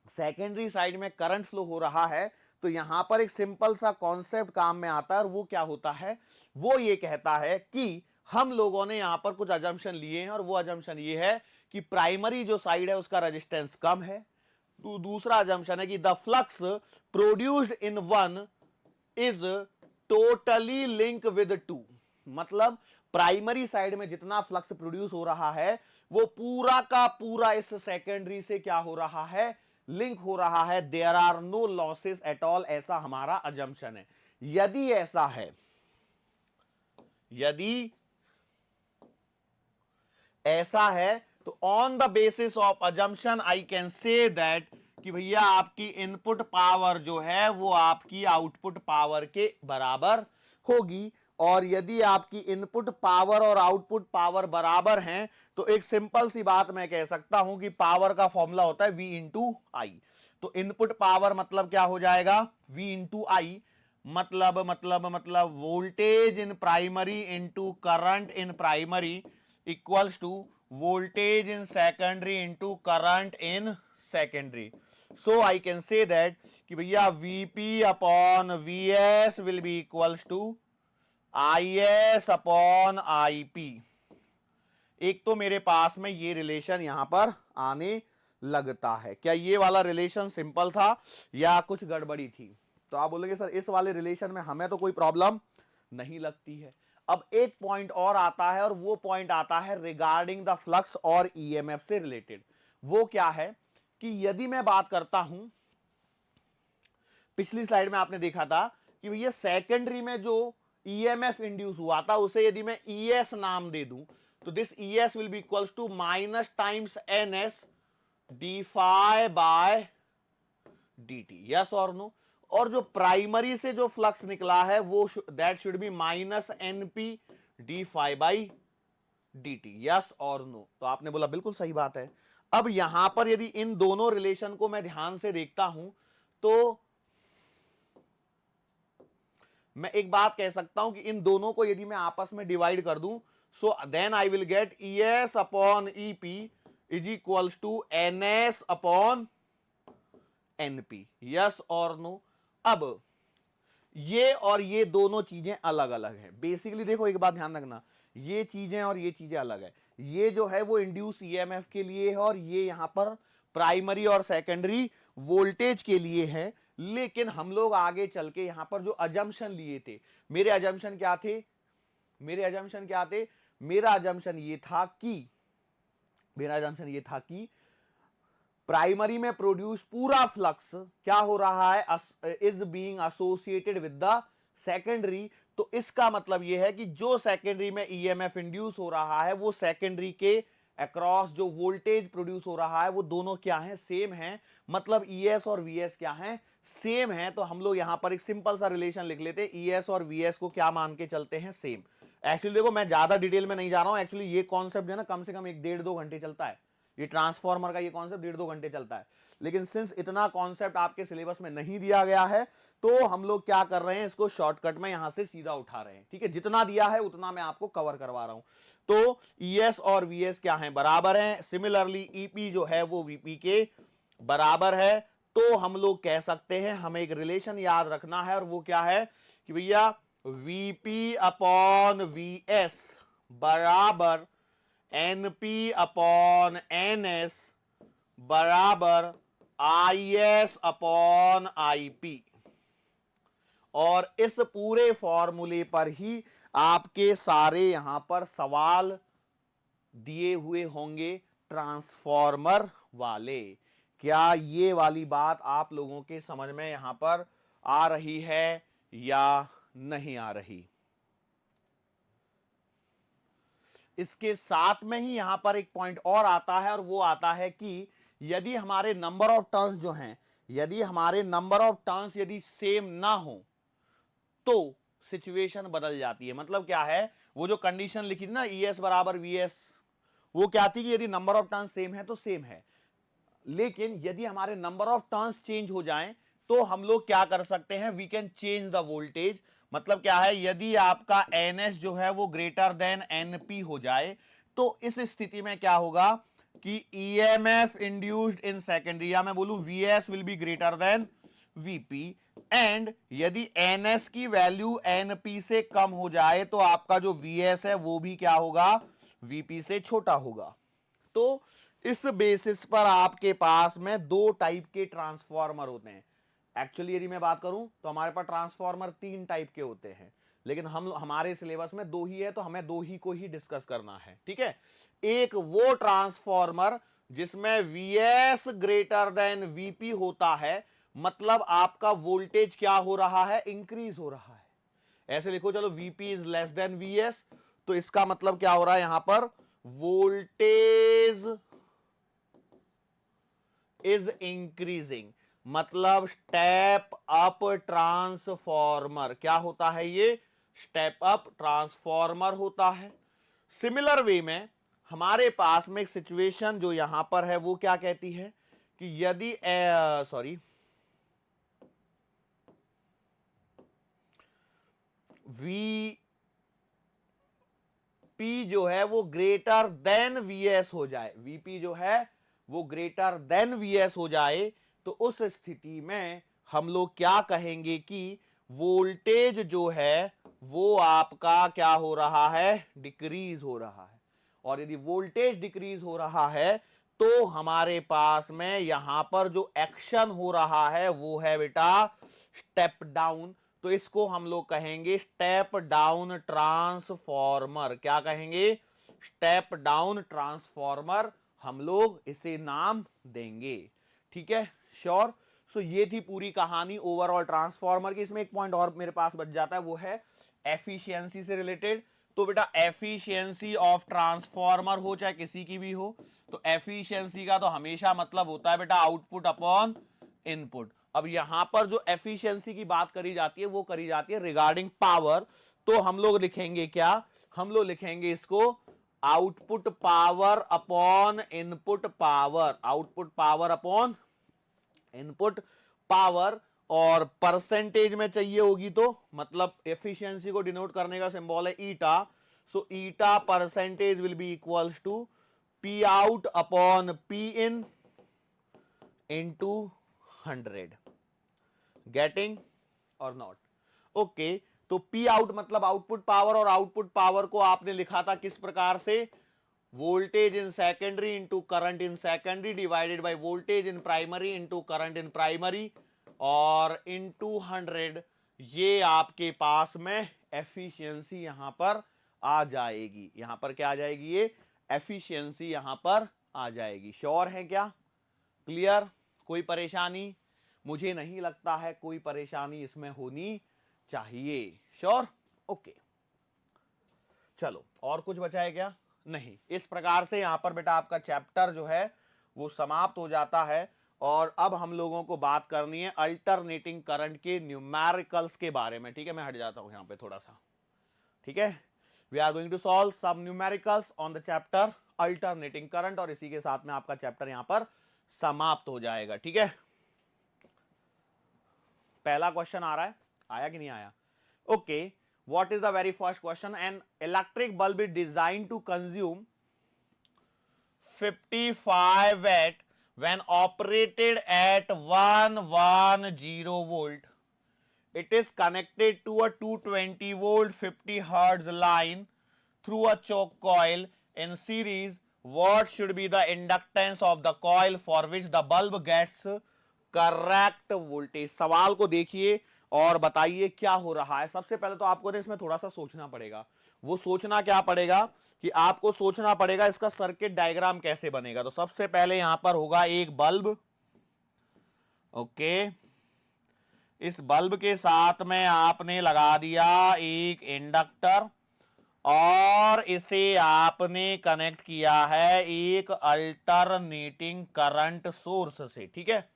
सेकेंडरी साइड में करंट फ्लो हो रहा है तो यहां पर एक सिंपल सा कॉन्सेप्ट काम में आता है, और वो क्या होता है, वो ये कहता है कि हम लोगों ने यहां पर कुछ अजम्पशन लिए हैं, और वो अजम्पशन ये है कि प्राइमरी जो साइड है उसका रेजिस्टेंस कम है। तो दूसरा अजम्पशन है कि the flux produced in one is totally link with two. मतलब प्राइमरी साइड में जितना फ्लक्स प्रोड्यूस हो रहा है वो पूरा का पूरा इस सेकेंडरी से क्या हो रहा है, लिंक हो रहा है। There are no losses at all, ऐसा हमारा अजम्पशन है। यदि ऐसा है, यदि ऐसा है तो on the basis of assumption I can say that कि भैया आपकी इनपुट पावर जो है वो आपकी आउटपुट पावर के बराबर होगी। और यदि आपकी इनपुट पावर और आउटपुट पावर बराबर हैं तो एक सिंपल सी बात मैं कह सकता हूं कि पावर का फॉर्मूला होता है V इंटू आई। तो इनपुट पावर मतलब क्या हो जाएगा, V इंटू आई। मतलब voltage in primary into current in primary equals to voltage in secondary into current in secondary. So I can say that कि भैया Vp upon Vs will be equals to Is upon Ip। एक तो मेरे पास में ये relation यहां पर आने लगता है। क्या ये वाला रिलेशन सिंपल था या कुछ गड़बड़ी थी? तो आप बोलोगे सर इस वाले रिलेशन में हमें तो कोई प्रॉब्लम नहीं लगती है। अब एक पॉइंट और आता है, और वो पॉइंट आता है रिगार्डिंग द फ्लक्स और ईएमएफ से रिलेटेड। वो क्या है कि यदि मैं बात करता हूं, पिछली स्लाइड में आपने देखा था कि भैया सेकेंडरी में जो ईएमएफ इंड्यूस हुआ था उसे यदि मैं ईएस नाम दे दूं तो this ES will be equals to minus times NS d phi by d. Yes और नो? और जो प्राइमरी से जो फ्लक्स निकला है वो that should be minus NP d phi by D T. Yes और नो? तो आपने बोला बिल्कुल सही बात है। अब यहां पर यदि इन दोनों रिलेशन को मैं ध्यान से देखता हूं तो मैं एक बात कह सकता हूं कि इन दोनों को यदि मैं आपस में डिवाइड कर दूं So then I will get ES upon EP is equals to NS upon NP. Yes or no? अब ये और ये दोनों चीजें अलग अलग हैं। बेसिकली देखो एक बात ध्यान रखना, ये चीजें और ये चीजें अलग है। ये जो है वो इंड्यूस ईएमएफ के लिए है और ये यहां पर प्राइमरी और सेकेंडरी वोल्टेज के लिए है। लेकिन हम लोग आगे चल के यहां पर जो अजम्पशन लिए थे, मेरे अजम्पशन क्या थे? मेरे अजम्पशन क्या थे? मेरा अजम्पशन ये था कि प्राइमरी में प्रोड्यूस पूरा फ्लक्स क्या हो रहा है? Is being associated with the secondary. तो इसका मतलब यह है कि जो सेकेंडरी में ईएमएफ इंड्यूस हो रहा है वो सेकेंडरी के अक्रॉस जो वोल्टेज प्रोड्यूस हो रहा है वो दोनों क्या है? सेम है। मतलब ईएस और वीएस क्या है? सेम है। तो हम लोग यहां पर एक सिंपल सा रिलेशन लिख लेते हैं, ईएस और वीएस को क्या मान के चलते हैं? सेम। एक्चुअली देखो मैं ज्यादा डिटेल में नहीं जा रहा हूं, एक्चुअली ये कॉन्सेप्ट जो है ना कम से कम 1-1.5-2 घंटे चलता है। ये ट्रांसफार्मर का ये कॉन्सेप्ट 1.5-2 घंटे चलता है। लेकिन सिंस इतना कॉन्सेप्ट आपके सिलेबस में नहीं दिया गया है तो हम लोग क्या कर रहे हैं, इसको शॉर्टकट में यहां से सीधा उठा रहे हैं। ठीक है, जितना दिया है उतना मैं आपको कवर करवा रहा हूं। तो ईएस और वीएस क्या है? बराबर है। सिमिलरली ईपी जो है वो वीपी के बराबर है। तो हम लोग कह सकते हैं, हमें एक रिलेशन याद रखना है और वो क्या है कि भैया वीपी अपॉन वीएस बराबर एनपी अपॉन एनएस बराबर आईएस अपॉन आईपी। और इस पूरे फॉर्मूले पर ही आपके सारे यहां पर सवाल दिए हुए होंगे ट्रांसफॉर्मर वाले। क्या ये वाली बात आप लोगों के समझ में यहां पर आ रही है या नहीं आ रही? इसके साथ में ही यहां पर एक पॉइंट और आता है और वो आता है कि यदि हमारे नंबर ऑफ टर्न्स जो हैं, यदि हमारे नंबर ऑफ टर्न्स यदि सेम ना हो तो सिचुएशन बदल जाती है। मतलब क्या है, वो जो कंडीशन लिखी थी ना ईएस बराबर वीएस, वो क्या थी कि यदि नंबर ऑफ टर्न्स सेम है तो सेम है। लेकिन यदि हमारे नंबर ऑफ टर्न्स चेंज हो जाएं तो हम लोग क्या कर सकते हैं? We can change the voltage. मतलब क्या है, यदि आपका एनएस जो है वो ग्रेटर देन एनपी हो जाए तो इस स्थिति में क्या होगा कि ईएमएफ इंड्यूस्ड इन सेकेंडरी, या मैं बोलूं VS will be greater than VP. And यदि एनएस की वैल्यू एनपी से कम हो जाए तो आपका जो वीएस है वो भी क्या होगा? वीपी से छोटा होगा। तो इस बेसिस पर आपके पास में दो टाइप के ट्रांसफॉर्मर होते हैं। एक्चुअली यदि मैं बात करूं तो हमारे पास ट्रांसफॉर्मर 3 टाइप के होते हैं, लेकिन हमारे सिलेबस में 2 ही है तो हमें 2 ही को ही डिस्कस करना है। ठीक है, एक वो ट्रांसफॉर्मर जिसमें वीएस ग्रेटर देन वीपी होता है, मतलब आपका वोल्टेज क्या हो रहा है? इंक्रीज हो रहा है। ऐसे लिखो चलो, VP is less than VS, तो इसका मतलब क्या हो रहा है यहां पर? वोल्टेज इज इंक्रीजिंग, मतलब स्टेप अप ट्रांसफॉर्मर। क्या होता है ये? स्टेप अप ट्रांसफॉर्मर होता है। सिमिलर वे में हमारे पास में एक सिचुएशन जो यहां पर है वो क्या कहती है कि यदि वी पी जो है वो ग्रेटर देन वीएस हो जाए, वीपी जो है वो ग्रेटर देन वीएस हो जाए, तो उस स्थिति में हम लोग क्या कहेंगे कि वोल्टेज जो है वो आपका क्या हो रहा है? डिक्रीज हो रहा है। और यदि वोल्टेज डिक्रीज हो रहा है तो हमारे पास में यहां पर जो एक्शन हो रहा है वो है बेटा स्टेप डाउन। तो इसको हम लोग कहेंगे स्टेप डाउन ट्रांसफॉर्मर। क्या कहेंगे? स्टेप डाउन ट्रांसफॉर्मर हम लोग इसे नाम देंगे। ठीक है, श्योर। सो ये थी पूरी कहानी ओवरऑल ट्रांसफॉर्मर की। इसमें एक पॉइंट और मेरे पास बच जाता है, वो है एफिशिएंसी से रिलेटेड। तो बेटा एफिशिएंसी ऑफ ट्रांसफॉर्मर हो चाहे किसी की भी हो, तो एफिशिएंसी का तो हमेशा मतलब होता है बेटा आउटपुट अपॉन इनपुट। अब यहां पर जो एफिशिएंसी की बात करी जाती है वो करी जाती है रिगार्डिंग पावर। तो हम लोग लिखेंगे क्या? हम लोग लिखेंगे इसको output power upon input power, output power upon input power. और परसेंटेज में चाहिए होगी तो मतलब एफिशिएंसी को डिनोट करने का सिंबल है ईटा। So eta percentage will be equals to P out upon P in into 100. Getting or not? Okay तो P आउट मतलब आउटपुट पावर, और आउटपुट पावर को आपने लिखा था किस प्रकार से, voltage in secondary into current in secondary divided by voltage in primary into current in primary और इंटू 100। ये आपके पास में एफिशिएंसी यहां पर आ जाएगी, यहां पर क्या आ जाएगी, ये एफिशिएंसी यहां पर आ जाएगी। श्योर है क्या? क्लियर? कोई परेशानी? मुझे नहीं लगता है कोई परेशानी इसमें होनी चाहिए। श्योर? ओके चलो, और कुछ बचा है क्या? नहीं। इस प्रकार से यहां पर बेटा आपका चैप्टर जो है वो समाप्त हो जाता है। और अब हम लोगों को बात करनी है अल्टरनेटिंग करंट के न्यूमेरिकल्स के बारे में। ठीक है, मैं हट जाता हूं यहां पे थोड़ा सा। ठीक है, we are going to solve some numericals on the chapter alternating current, और इसी के साथ में आपका चैप्टर यहां पर समाप्त हो जाएगा। ठीक है, पहला क्वेश्चन आ रहा है, आया कि नहीं आया? Okay, what is the very first question? An electric bulb is designed to consume 55 watt when operated at 110 volt. It is connected to a 220 volt 50 hertz line through a choke coil in series. What should be the inductance of the coil for which the bulb gets correct voltage? सवाल को देखिए और बताइए क्या हो रहा है। सबसे पहले तो आपको इसमें थोड़ा सा सोचना पड़ेगा। वो सोचना क्या पड़ेगा कि आपको सोचना पड़ेगा इसका सर्किट डायग्राम कैसे बनेगा। तो सबसे पहले यहां पर होगा एक बल्ब। ओके, इस बल्ब के साथ में आपने लगा दिया एक इंडक्टर और इसे आपने कनेक्ट किया है एक अल्टरनेटिंग करंट सोर्स से। ठीक है,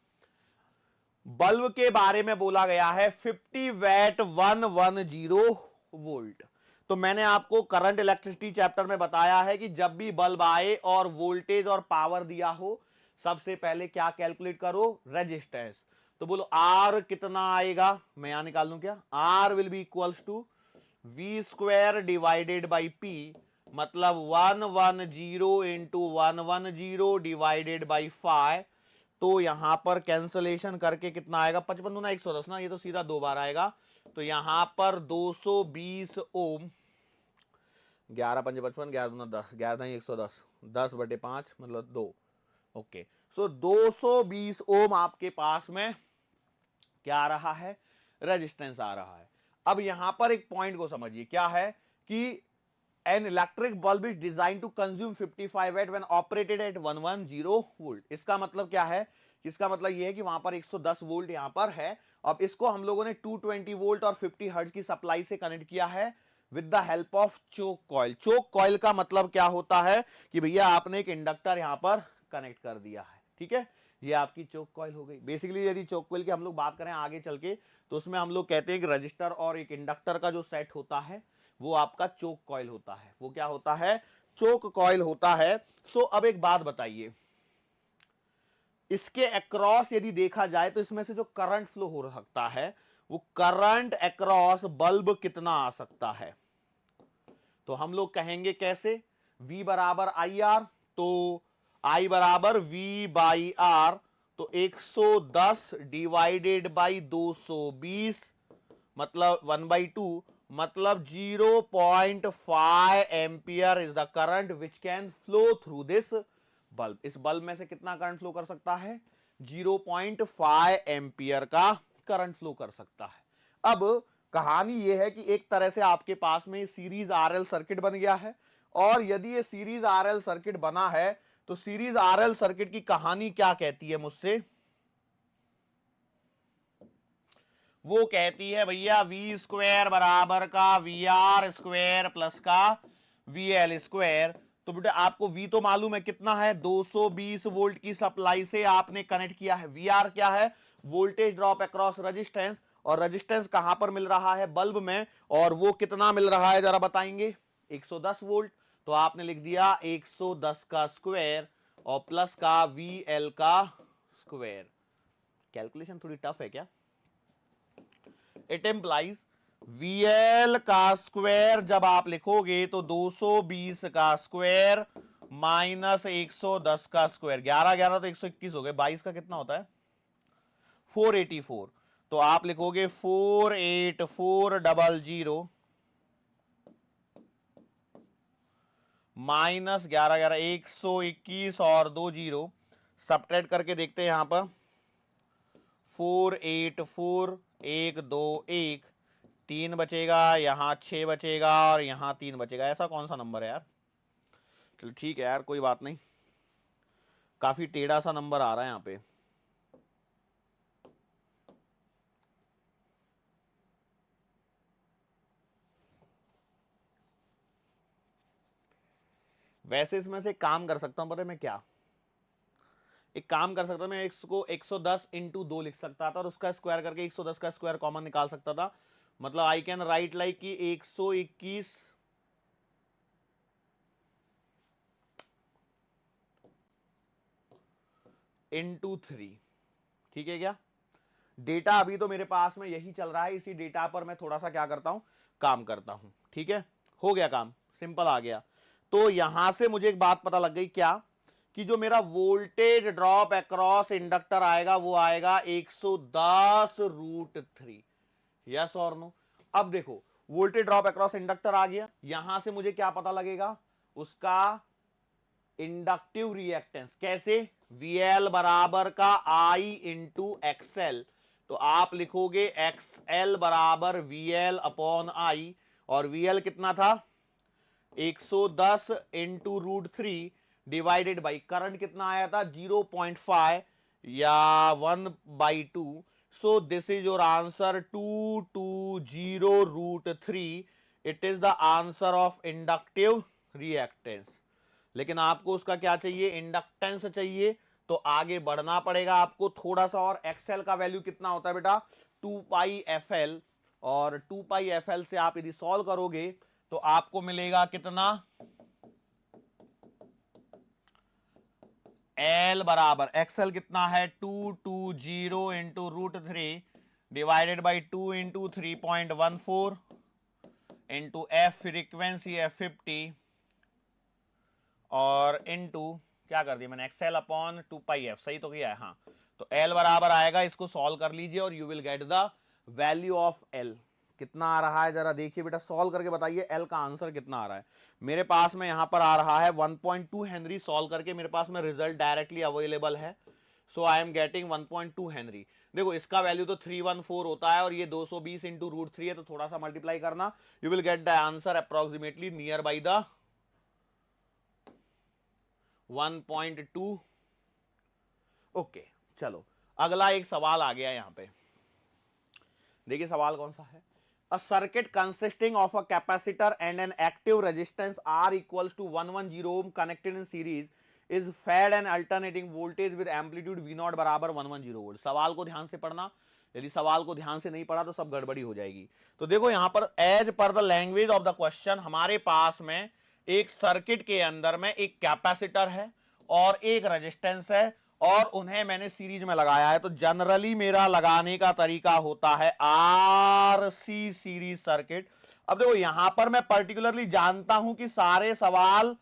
बल्ब के बारे में बोला गया है 50 वैट 110 वोल्ट। तो मैंने आपको करंट इलेक्ट्रिसिटी चैप्टर में बताया है कि जब भी बल्ब आए और वोल्टेज और पावर दिया हो, सबसे पहले क्या कैलकुलेट करो, रेजिस्टेंस। तो बोलो आर कितना आएगा, मैं यहां निकाल लूं क्या, R will be equals to V square divided by P, मतलब 110 इंटू 110 डिवाइडेड बाई 5। तो यहां पर कैंसलेशन करके कितना आएगा, 55 दूना 110 ना, ये तो सीधा दो बार आएगा। तो यहां पर 220 ओम, 11 पंजे 55, 11 दूना 10, 11 नहीं 110, 10/5 मतलब 2। ओके, सो 220 ओम आपके पास में क्या आ रहा है, रेजिस्टेंस आ रहा है। अब यहां पर एक पॉइंट को समझिए, क्या है कि an electric bulb is design to consume 55 watt when operated at 110 volt. इसका मतलब क्या है, इसका मतलब यह है कि वहां पर 110 वोल्ट यहां पर है। अब इसको हम लोगों ने 220 वोल्ट और 50 हर्ट्ज की सप्लाई से कनेक्ट किया है with the help of choke coil. Choke coil का मतलब क्या होता है कि भैया आपने एक इंडक्टर यहां पर कनेक्ट कर दिया है। ठीक है, ये आपकी चोक कॉइल हो गई। बेसिकली यदि चोक कॉइल की हम लोग बात करें आगे चल के, तो उसमें हम लोग कहते हैं कि रजिस्टर और एक इंडक्टर का जो सेट होता है वो आपका चोक कॉइल होता है। वो क्या होता है, चोक कॉइल होता है। सो अब एक बात बताइए, इसके अक्रॉस यदि देखा जाए तो इसमें से जो करंट फ्लो हो सकता है वो करंट अक्रॉस बल्ब कितना आ सकता है। तो हम लोग कहेंगे कैसे, V बराबर आई आर, तो I बराबर V बाई आर, तो 110 डिवाइडेड बाई 220 मतलब 1/2, मतलब 0.5 ampere is the current which can flow through this bulb. इस बल्ब में से कितना करंट फ्लो कर सकता है, 0.5 एम्पियर का करंट फ्लो कर सकता है। अब कहानी यह है कि एक तरह से आपके पास में सीरीज आरएल सर्किट बन गया है, और यदि ये सीरीज आरएल सर्किट बना है तो सीरीज आरएल सर्किट की कहानी क्या कहती है मुझसे, वो कहती है भैया वी स्क्वायर बराबर का वी आर स्क्वायर प्लस का वी एल स्क्वायर। तो बेटा आपको V तो मालूम है कितना है, 220 वोल्ट की सप्लाई से आपने कनेक्ट किया है। VR क्या है, वोल्टेज ड्रॉप अक्रॉस रेजिस्टेंस, और रेजिस्टेंस कहां पर मिल रहा है, बल्ब में, और वो कितना मिल रहा है जरा बताएंगे, 110 वोल्ट। तो आपने लिख दिया 110 का स्क्वायर और प्लस का VL का स्क्वायर। कैलकुलेशन थोड़ी टफ है क्या, इट एम्प्लाइज VL का स्क्वायर जब आप लिखोगे तो 220 का स्क्वायर माइनस 110 का स्क्वायर, 11 11 तो 121 हो गए, 22 का कितना होता है 484। तो आप लिखोगे 48400 माइनस 11 11 121 और 20 सब्ट्रैक्ट करके देखते हैं यहां पर 484121 3 बचेगा, यहां 6 बचेगा और यहां 3 बचेगा। ऐसा कौन सा नंबर है यार? चलो ठीक है यार, कोई बात नहीं, काफी टेढ़ा सा नंबर आ रहा है यहां पे। वैसे इसमें से एक काम कर सकता हूं, पता है मैं क्या, एक काम कर सकता हूं मैं, इसको 110 इंटू 2 लिख सकता था और उसका स्क्वायर करके 110 का स्क्वायर कॉमन निकाल सकता था। मतलब आई कैन राइट लाइक कि 121 इंटू 3। ठीक है क्या? डेटा अभी तो मेरे पास में यही चल रहा है, इसी डेटा पर मैं थोड़ा सा क्या करता हूं, काम करता हूं। ठीक है, हो गया काम, सिंपल आ गया। तो यहां से मुझे एक बात पता लग गई, क्या कि जो मेरा वोल्टेज ड्रॉप अक्रॉस इंडक्टर आएगा वो आएगा 110√3। यस और नो? अब देखो, वोल्टेज ड्रॉप अक्रॉस इंडक्टर आ गया, यहां से मुझे क्या पता लगेगा, उसका इंडक्टिव रिएक्टेंस। कैसे? VL बराबर का I इंटू XL। तो आप लिखोगे XL बराबर VL अपॉन I, और VL कितना था 110 इंटू √3 डिवाइडेड बाई करंट कितना आया था 0.5 या 1/2। So this is your answer 220√3। It is the answer of inductive reactance. लेकिन आपको उसका क्या चाहिए, इंडक्टेंस चाहिए। तो आगे बढ़ना पड़ेगा आपको थोड़ा सा और। एक्सएल का वैल्यू कितना होता है बेटा 2πfl, और 2πfl से आप यदि सॉल्व करोगे तो आपको मिलेगा कितना, L बराबर एक्सएल कितना है 220 into √3 divided by 2 into 3.14 into F frequency F50 और इनटू क्या कर दिया मैंने, एक्सएल अपॉन 2πf, सही तो किया है हाँ। तो L बराबर आएगा, इसको सॉल्व कर लीजिए और you will get the value of L। कितना आ रहा है जरा देखिए बेटा, सॉल्व करके बताइए L का आंसर कितना आ रहा है। मेरे पास में यहां पर आ रहा है 1.2 हेनरी, सॉल्व करके मेरे पास में रिजल्ट डायरेक्टली अवेलेबल है। सो आई एम गेटिंग 1.2 हेनरी। देखो इसका वैल्यू तो 314 होता है और ये 220 इंटू √3 है, तो थोड़ा सा मल्टीप्लाई करना, you will get the answer approximately near by the 1.2। Okay चलो, अगला एक सवाल आ गया यहां पे। देखिए सवाल कौन सा है, a circuit consisting of a capacitor and an active resistance R equals to 110 ohm connected in series is fed an alternating voltage with amplitude V naught बराबर 110 वोल्ट। सवाल को ध्यान से पढ़ना, यदि सवाल को ध्यान से नहीं पढ़ा तो सब गड़बड़ी हो जाएगी। तो देखो यहां पर as per the language of the question, हमारे पास में एक सर्किट के अंदर में एक कैपेसिटर है और एक रेजिस्टेंस है और उन्हें मैंने सीरीज में लगाया है। तो जनरली मेरा लगाने का तरीका होता है RC सीरीज सर्किट। अब देखो यहां पर मैं पर्टिकुलरली जानता हूं कि सारे सवाल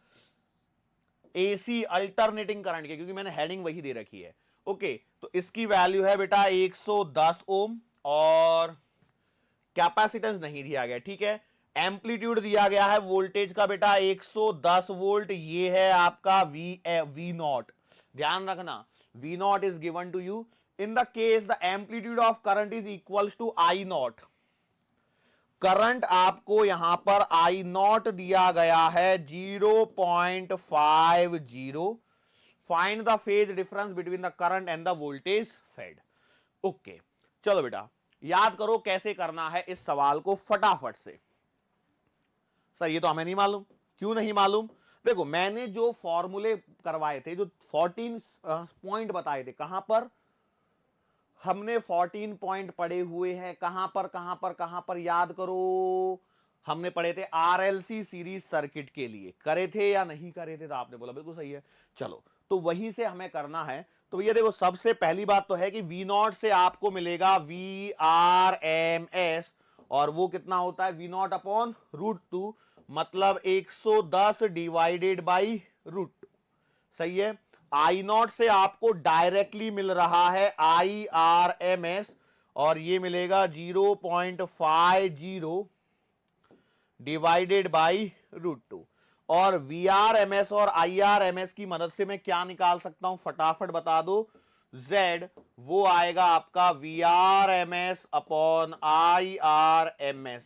AC अल्टरनेटिंग करंट के, क्योंकि मैंने हेडिंग वही दे रखी है। ओके, तो इसकी वैल्यू है बेटा 110 ओम और कैपेसिटेंस नहीं दिया गया, ठीक है। एम्पलीट्यूड दिया गया है वोल्टेज का बेटा 110 वोल्ट, ये है आपका वी नॉट। ध्यान रखना, V naught is given to you. In the case the amplitude of current is equals to I naught. Current आपको यहां पर आई नॉट दिया गया है 0.50। Find the phase difference between the current and the voltage fed. Okay चलो बेटा, याद करो कैसे करना है इस सवाल को फटाफट से। सर ये तो हमें नहीं मालूम। क्यों नहीं मालूम? देखो मैंने जो फॉर्मूले करवाए थे, जो 14 पॉइंट बताए थे, कहां पर हमने 14 पॉइंट पढ़े हुए हैं, कहां पर कहां पर कहां पर, याद करो। हमने पढ़े थे RLC सीरीज सर्किट के लिए, करे थे या नहीं करे थे? तो आपने बोला बिल्कुल सही है। चलो तो वहीं से हमें करना है। तो ये देखो सबसे पहली बात तो है कि V नॉट से आपको मिलेगा VRMS और वो कितना होता है V naught upon root two, मतलब 110 डिवाइडेड बाई रूट। सही है। आई नॉट से आपको डायरेक्टली मिल रहा है IRMS और ये मिलेगा 0.50 डिवाइडेड बाई रूट टू। और VRMS और IRMS की मदद से मैं क्या निकाल सकता हूं, फटाफट बता दो। Z वो आएगा आपका VRMS अपॉन IRMS,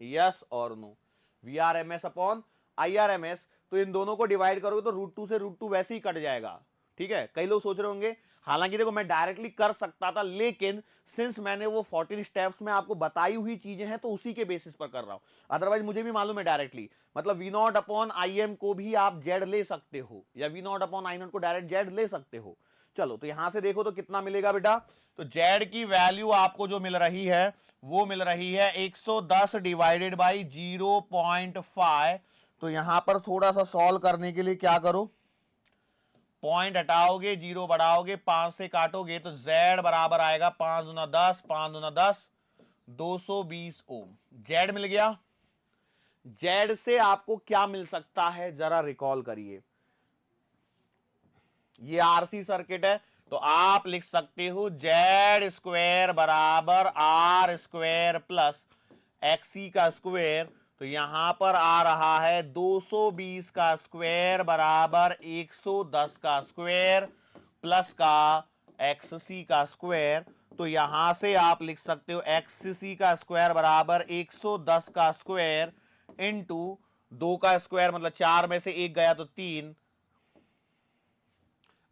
यस और नो। VRMS अपॉन IRMS, तो इन दोनों को डिवाइड करोगे तो रूट टू से रूट टू वैसे ही कट जाएगा। ठीक है, कई लोग सोच रहे होंगे, हालांकि देखो मैं डायरेक्टली कर सकता था, लेकिन सिंस मैंने वो 14 स्टेप्स में आपको बताई हुई चीजें हैं तो उसी के बेसिस पर कर रहा हूं। अदरवाइज मुझे भी मालूम है डायरेक्टली, मतलब वी नॉट अपॉन IM को भी आप जेड ले सकते हो, या V naught upon I naught को डायरेक्ट जेड ले सकते हो। चलो तो यहां से देखो तो कितना मिलेगा बेटा, तो जेड की वैल्यू आपको जो मिल रही है वो मिल रही है 110 डिवाइडेड बाई 0.5। तो यहां पर थोड़ा सा सॉल्व करने के लिए क्या करो, पॉइंट हटाओगे, जीरो बढ़ाओगे, 5 से काटोगे तो Z बराबर आएगा 5 दूना 10, 5 दूना 10, 220 ओम। जेड मिल गया। जेड से आपको क्या मिल सकता है जरा रिकॉल करिए, ये RC सर्किट है तो आप लिख सकते हो जेड स्क्वायर बराबर आर स्क्वायर प्लस XC का स्क्वायर। तो यहां पर आ रहा है 220 का स्क्वायर बराबर 110 का स्क्वायर प्लस का XC का स्क्वायर। तो यहां से आप लिख सकते हो XC का स्क्वायर बराबर 110 का स्क्वायर इंटू 2 का स्क्वायर, मतलब 4 में से 1 गया तो 3,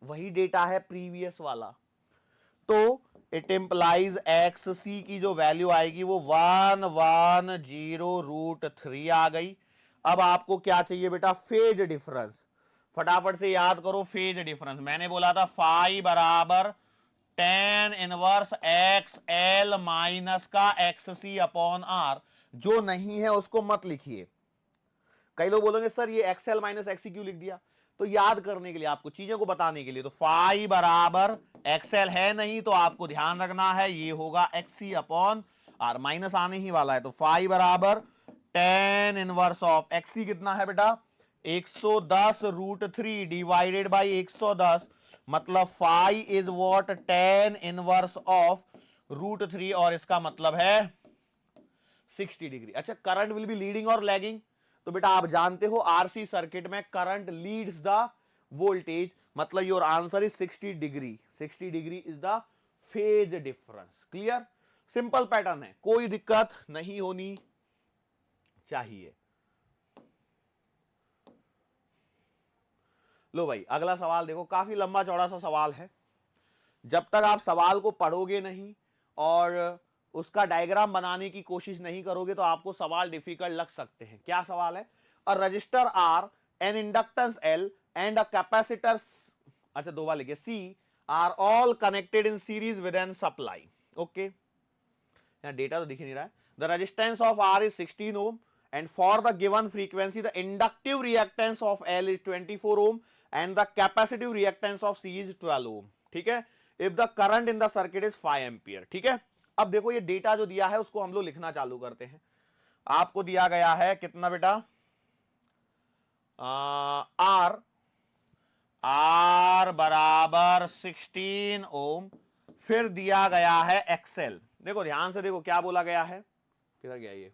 वही डेटा है प्रीवियस वाला। तो इट इंप्लाइज XC की जो वैल्यू आएगी वो 110√3 आ गई। अब आपको क्या चाहिए बेटा, फेज डिफरेंस। फटाफट से याद करो फेज डिफरेंस। मैंने बोला था फाई बराबर tan इनवर्स XL माइनस का XC अपॉन R। जो नहीं है उसको मत लिखिए। कई लोग बोलेंगे सर ये XL माइनस XC क्यों लिख दिया, तो याद करने के लिए, आपको चीजें को बताने के लिए। तो फाई बराबर XL है नहीं तो आपको ध्यान रखना है ये होगा XC अपॉन R, माइनस आने ही वाला है। तो फाई बराबर tan इनवर्स ऑफ XC कितना है बेटा 110√3 डिवाइडेड बाई 110, मतलब phi is what tan inverse of √3 और इसका मतलब है 60 डिग्री। अच्छा, करंट विल बी लीडिंग और लैगिंग, तो बेटा आप जानते हो आरसी सर्किट में करंट लीड्स द वोल्टेज, मतलब your answer is 60 degree. 60 degree is the phase difference. Clear, simple pattern है, कोई दिक्कत नहीं होनी चाहिए। लो भाई अगला सवाल देखो, काफी लंबा चौड़ा सा सवाल है। जब तक आप सवाल को पढ़ोगे नहीं और उसका डायग्राम बनाने की कोशिश नहीं करोगे तो आपको सवाल डिफिकल्ट लग सकते हैं। क्या सवाल है, a register R, an inductance L and a capacitor, अच्छा दो बार लिखे, C are all connected in series with an supply. Okay, यहां डेटा तो दिख नहीं रहा है। The resistance of R is 16 ohm and for the given frequency the inductive reactance of L is 24 ohm and the capacitive reactance of C is 12 ohm. ठीक है, if the current in the circuit is 5 ampere. ठीक है, अब देखो ये data जो दिया है उसको हम लोग लिखना चालू करते हैं। आपको दिया गया है कितना बेटा, R बराबर 16 ओम, फिर दिया गया है XL। देखो ध्यान से देखो क्या बोला गया है, किधर गया ये,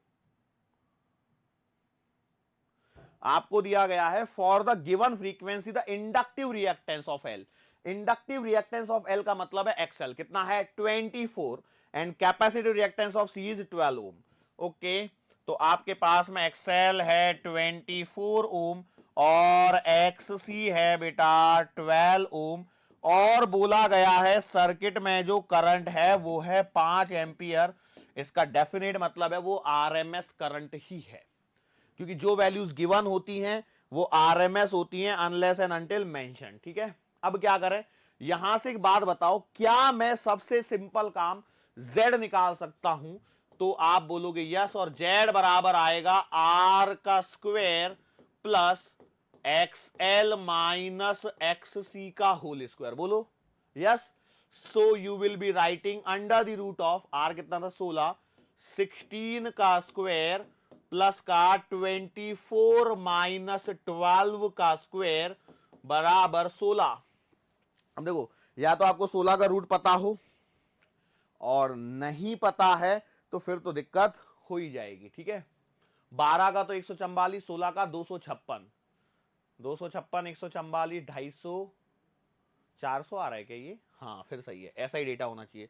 आपको दिया गया है for the given frequency the inductive reactance of L. Inductive reactance of L का मतलब है एक्सएल, कितना है 24, and capacitive reactance of C is 12 ohm. Okay, तो आपके पास में एक्सएल है 24 ओम और एक्ससी है बेटा 12 ओम, और बोला गया है सर्किट में जो करंट है वो है 5 एम्पियर। इसका डेफिनेट मतलब है वो आरएमएस करंट ही है, क्योंकि जो वैल्यूज गिवन होती हैं वो आरएमएस होती हैं अनलेस एंड अनटिल मेंशन। ठीक है, अब क्या करें, यहां से एक बात बताओ, क्या मैं सबसे सिंपल काम Z निकाल सकता हूं, तो आप बोलोगे यस, और Z बराबर आएगा R का square plus XL minus XC का होल स्क्वायर। बोलो yes. So you will be writing under the root of R कितना था 16, 16 का स्क्वायर प्लस का 24 माइनस 12 का स्क्वायर बराबर 16। अब देखो, या तो आपको 16 का रूट पता हो और नहीं पता है तो फिर तो दिक्कत हो ही जाएगी। ठीक है, 12 का तो 144, 16 का 256, 256 144 250, 400 आ रहा है क्या ये? हाँ फिर सही है, ऐसा ही डेटा होना चाहिए।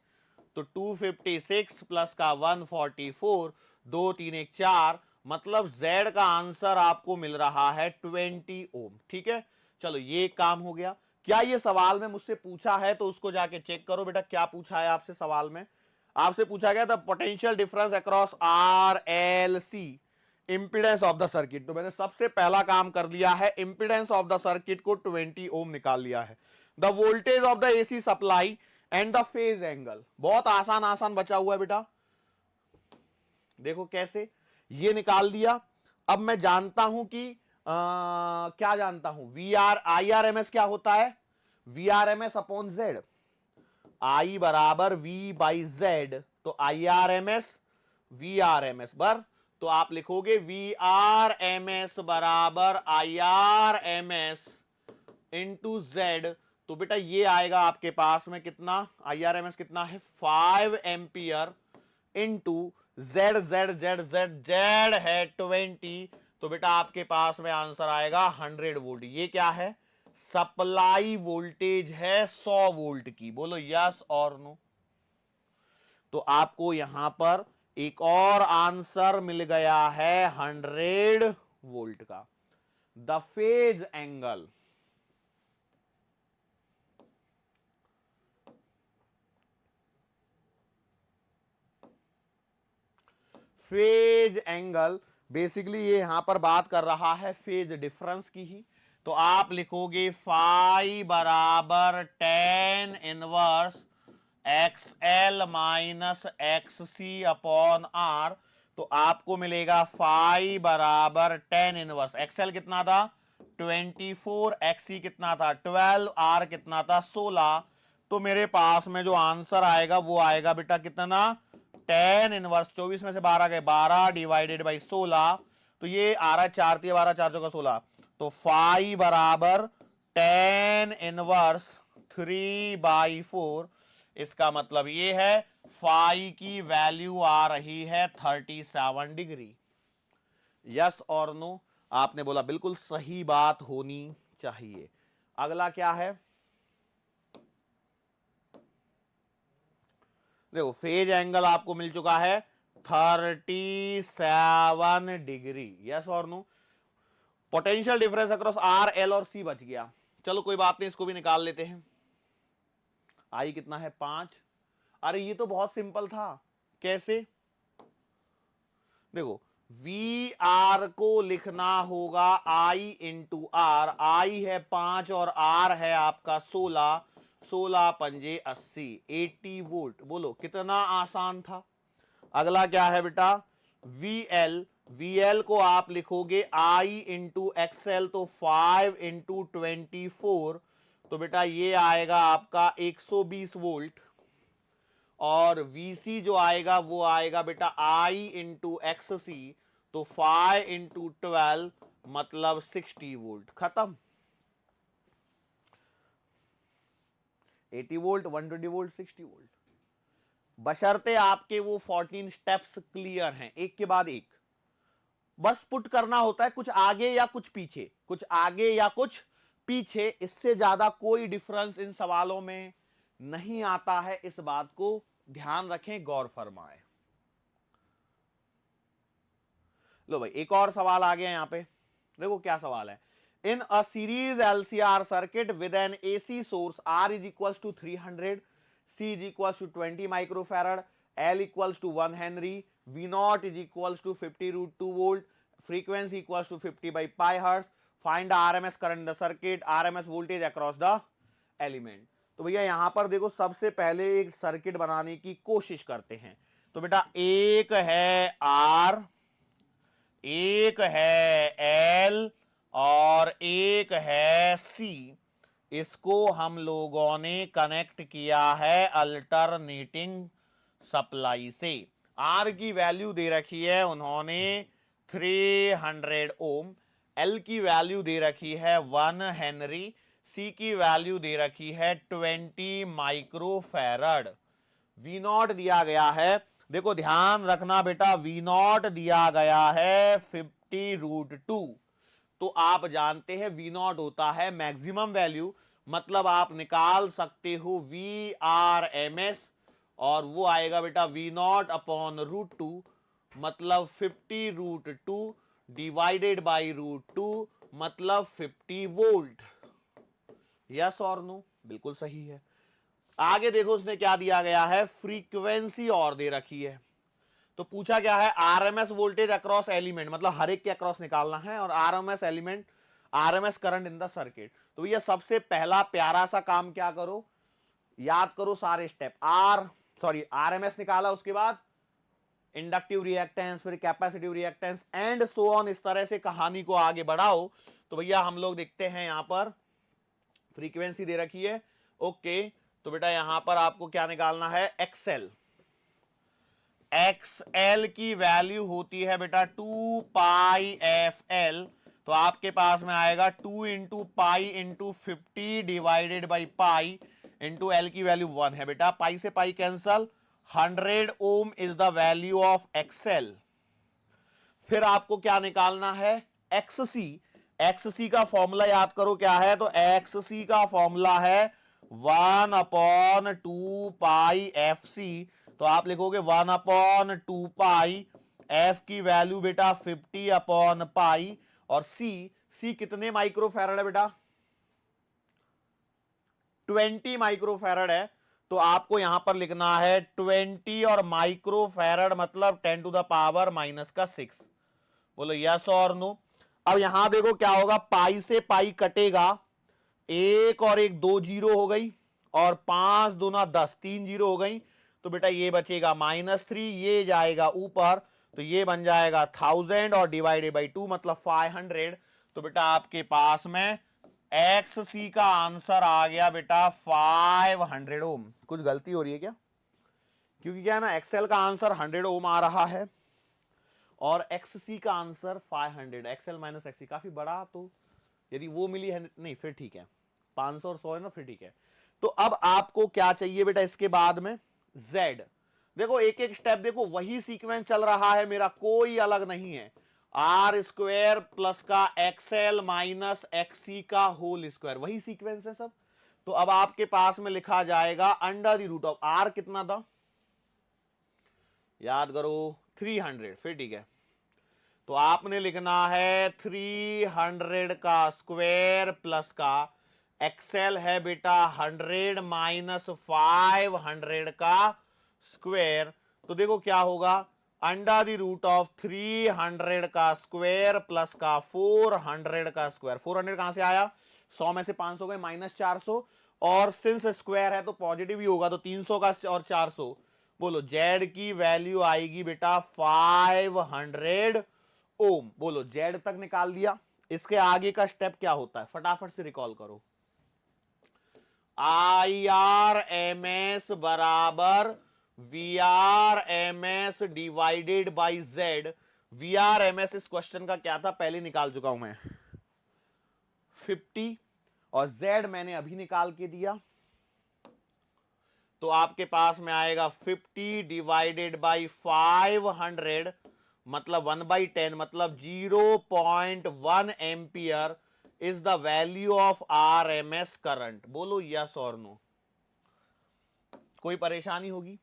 तो 256 प्लस का 144, 2 3 1 4, मतलब Z का आंसर आपको मिल रहा है 20 ओम। ठीक है, चलो ये काम हो गया। क्या ये सवाल में मुझसे पूछा है तो उसको जाके चेक करो बेटा, क्या पूछा है आपसे सवाल में। आपसे पूछा गया था potential difference across R L C impedance of the circuit. तो मैंने सबसे पहला काम कर लिया है, इंपीडेंस ऑफ द सर्किट को 20 ओम निकाल लिया है। The voltage of the AC supply and the phase angle, बहुत आसान आसान बचा हुआ है बेटा। देखो कैसे, ये निकाल दिया। अब मैं जानता हूं कि क्या जानता हूं, V R I R M S क्या होता है, we R M S upon Z, I बराबर वी बाई जेड। तो I R M S V R M S बर, तो आप लिखोगे वी आर एम एस बराबर I R M S into Z. तो बेटा ये आएगा आपके पास में कितना, आई आर एम एस कितना है 5 ampere into Z Z Z Z Z है 20। तो बेटा आपके पास में आंसर आएगा 100 वोल्ट। ये क्या है, सप्लाई वोल्टेज है 100 वोल्ट की। बोलो यस और नो। तो आपको यहां पर एक और आंसर मिल गया है 100 वोल्ट का। The phase angle, phase angle basically ये यहां पर बात कर रहा है फेज डिफरेंस की ही। तो आप लिखोगे फाई बराबर tan inverse X L minus X C upon R. तो आपको मिलेगा फाई बराबर टेन इनवर्स, एक्सएल कितना था 24, एक्सी कितना था 12, आर कितना था 16। तो मेरे पास में जो आंसर आएगा वो आएगा बेटा कितना, 10 इनवर्स 24 में से 12 गए 12 डिवाइडेड बाई 16। तो ये आ रहा है 4 3 12 4 का 16। तो फाई बराबर 10 इनवर्स 3/4। इसका मतलब ये है फाई की वैल्यू आ रही है 37 डिग्री। यस और नो, आपने बोला बिल्कुल सही बात होनी चाहिए। अगला क्या है, देखो फेज एंगल आपको मिल चुका है 37 डिग्री। यस और no, potential difference across R L और सी बच गया। चलो कोई बात नहीं, इसको भी निकाल लेते हैं। आई कितना है 5। अरे ये तो बहुत सिंपल था, कैसे, देखो वी आर को लिखना होगा आई इंटू आर। आई है 5 और आर है आपका 16, 16 पंजे 80, 80 वोल्ट। बोलो कितना आसान था। अगला क्या है बेटा, वी एल, वी एल को आप लिखोगे आई इंटू एक्सएल, तो 5 इंटू 24। तो बेटा ये आएगा आपका 120 वोल्ट। और VC जो आएगा वो आएगा बेटा I इंटू एक्स सी, तो 5 इंटू 12 मतलब 60 वोल्ट। खत्म, 80 वोल्ट 120 वोल्ट 60 वोल्ट, बशर्ते आपके वो 14 स्टेप्स क्लियर हैं, एक के बाद एक। बस पुट करना होता है, कुछ आगे या कुछ पीछे, कुछ आगे या कुछ पीछे, इससे ज्यादा कोई डिफरेंस इन सवालों में नहीं आता है। इस बात को ध्यान रखें, गौर फरमाएं। लो भाई एक और सवाल आ गया यहां पे, देखो क्या सवाल है। In a series LCR circuit with an AC source R is equals to 300, C is equals to 20 microfarad, L equals to 1 henry, V naught is equals to 50√2 volt, frequency equals to 50 by pi hertz, find RMS current in the circuit, RMS voltage across the element. तो भैया यहां पर देखो, सबसे पहले एक circuit बनाने की कोशिश करते हैं। तो बेटा एक है आर, एक है एल और एक है सी। इसको हम लोगों ने कनेक्ट किया है अल्टरनेटिंग सप्लाई से। आर की वैल्यू दे रखी है उन्होंने 300 ओम, एल की वैल्यू दे रखी है 1 हेनरी, सी की वैल्यू दे रखी है 20 माइक्रोफैरड, वी नॉट दिया गया है। देखो ध्यान रखना बेटा, वी नॉट दिया गया है 50√2। तो आप जानते हैं वी नॉट होता है मैक्सिमम वैल्यू, मतलब आप निकाल सकते हो वी आर एम एस, और वो आएगा बेटा वी नॉट अपॉन √2, मतलब 50√2 डिवाइडेड बाई √2, मतलब 50 वोल्ट। यस और नो? बिल्कुल सही है। आगे देखो उसने क्या दिया गया है, फ्रीक्वेंसी और दे रखी है। तो पूछा क्या है, आरएमएस वोल्टेज अक्रॉस एलिमेंट, मतलब हर एक के अक्रॉस निकालना है, और RMS element, RMS current in the circuit. तो भैया सबसे पहला प्यारा सा काम क्या करो, याद करो सारे स्टेप। आरएमएस निकाला, उसके बाद इंडक्टिव रिएक्टेंस, फिर capacitive reactance and so on, इस तरह से कहानी को आगे बढ़ाओ। तो भैया हम लोग देखते हैं यहां पर फ्रीक्वेंसी दे रखी है, ओके। तो बेटा यहां पर आपको क्या निकालना है, एक्सएल। एक्सएल की वैल्यू होती है बेटा 2 पाई एफ एल, तो आपके पास में आएगा 2 into pi into 50 divided by pi into L की वैल्यू 1 है बेटा, पाई से pi cancel, 100 ohm is the value of X L. फिर आपको क्या निकालना है, एक्ससी। एक्ससी का फॉर्मूला याद करो क्या है, तो एक्ससी का फॉर्मूला है 1/2 पाई एफ सी। तो आप लिखोगे 1/2 पाई, एफ की वैल्यू बेटा 50 पाई, और सी कितने माइक्रोफैरड है बेटा, 20 माइक्रोफैरड है। तो आपको यहां पर लिखना है 20 और माइक्रोफैरड मतलब 10⁻⁻6। बोलो यस और नो? अब यहां देखो क्या होगा, पाई से पाई कटेगा, एक और एक 2 जीरो हो गई, और 5 दूना 10, 3 जीरो हो गई। तो बेटा ये बचेगा -3, ये जाएगा ऊपर, तो ये बन जाएगा 1000 और डिवाइडेड बाई 2 मतलब 500। तो बेटा आपके पास में एक्स सी का आंसर आ गया बेटा 500 ओम। कुछ गलती हो रही है क्या? क्योंकि क्या है ना, एक्सएल का आंसर 100 ओम आ रहा है और एक्ससी का आंसर 500, एक्सएल माइनस एक्ससी काफी बड़ा, तो यदि वो मिली है नहीं फिर ठीक है, 500 और 100 है ना, फिर ठीक है। तो अब आपको क्या चाहिए बेटा इसके बाद में, Z। देखो एक एक स्टेप देखो, वही सीक्वेंस चल रहा है मेरा, कोई अलग नहीं है, आर स्क्वायर प्लस का एक्सएल माइनस एक्सी का होल स्क्वायर, वही सीक्वेंस है सब। तो अब आपके पास में लिखा जाएगा under the root of R, कितना था याद करो, 300, फिर ठीक है। तो आपने लिखना है 300 का स्क्वायर प्लस का एक्सेल है बेटा 100 माइनस 500 का स्क्वायर। तो देखो क्या होगा, अंडर द रूट ऑफ 300 का स्क्वायर प्लस का 400 का स्क्वायर। 400 कहां से आया, 100 में से 500 गए -400, और सिंस स्क्वायर है तो पॉजिटिव ही होगा, तो 300 का और 400। बोलो जेड की वैल्यू आएगी बेटा 500 ओम। बोलो जेड तक निकाल दिया। इसके आगे का स्टेप क्या होता है, फटाफट से रिकॉल करो। आई आर एम एस बराबर V R M S divided by Z. V R M S इस क्वेश्चन का क्या था, पहले निकाल चुका हूं मैं, 50, और जेड मैंने अभी निकाल के दिया। तो आपके पास में आएगा 50 डिवाइडेड बाई 500 मतलब 1/10 मतलब 0.1 ampere is the value of RMS current. बोलो यस और नो? कोई परेशानी होगी?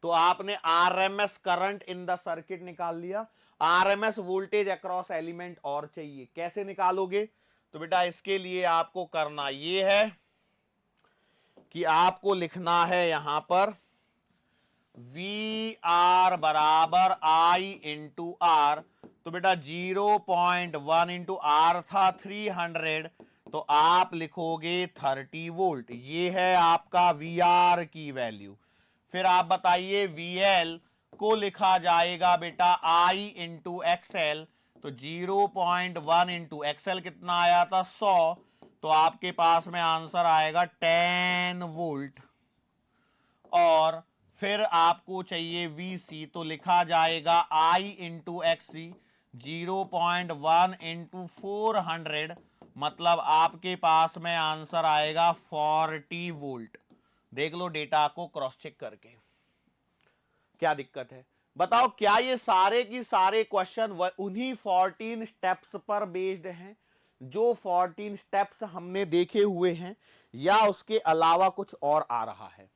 तो आपने RMS current in the circuit निकाल लिया। आरएमएस वोल्टेज अक्रॉस एलिमेंट और चाहिए, कैसे निकालोगे? तो बेटा इसके लिए आपको करना यह है कि आपको लिखना है यहां पर वी आर बराबर आई इंटू आर। तो बेटा 0.1 इंटू आर था 300, तो आप लिखोगे 30 वोल्ट, ये है आपका वी आर की वैल्यू। फिर आप बताइए वी एल को लिखा जाएगा बेटा आई इंटू एक्सएल, तो 0.1 इंटू एक्सएल कितना आया था 100, तो आपके पास में आंसर आएगा 10 वोल्ट। और फिर आपको चाहिए VC, तो लिखा जाएगा I इंटू XC 0.1 इंटू 400, मतलब आपके पास में आंसर आएगा 40 वोल्ट। देख लो डेटा को क्रॉस चेक करके, क्या दिक्कत है बताओ। क्या ये सारे की सारे क्वेश्चन उन्हीं 14 स्टेप्स पर बेस्ड हैं जो 14 स्टेप्स हमने देखे हुए हैं, या उसके अलावा कुछ और आ रहा है?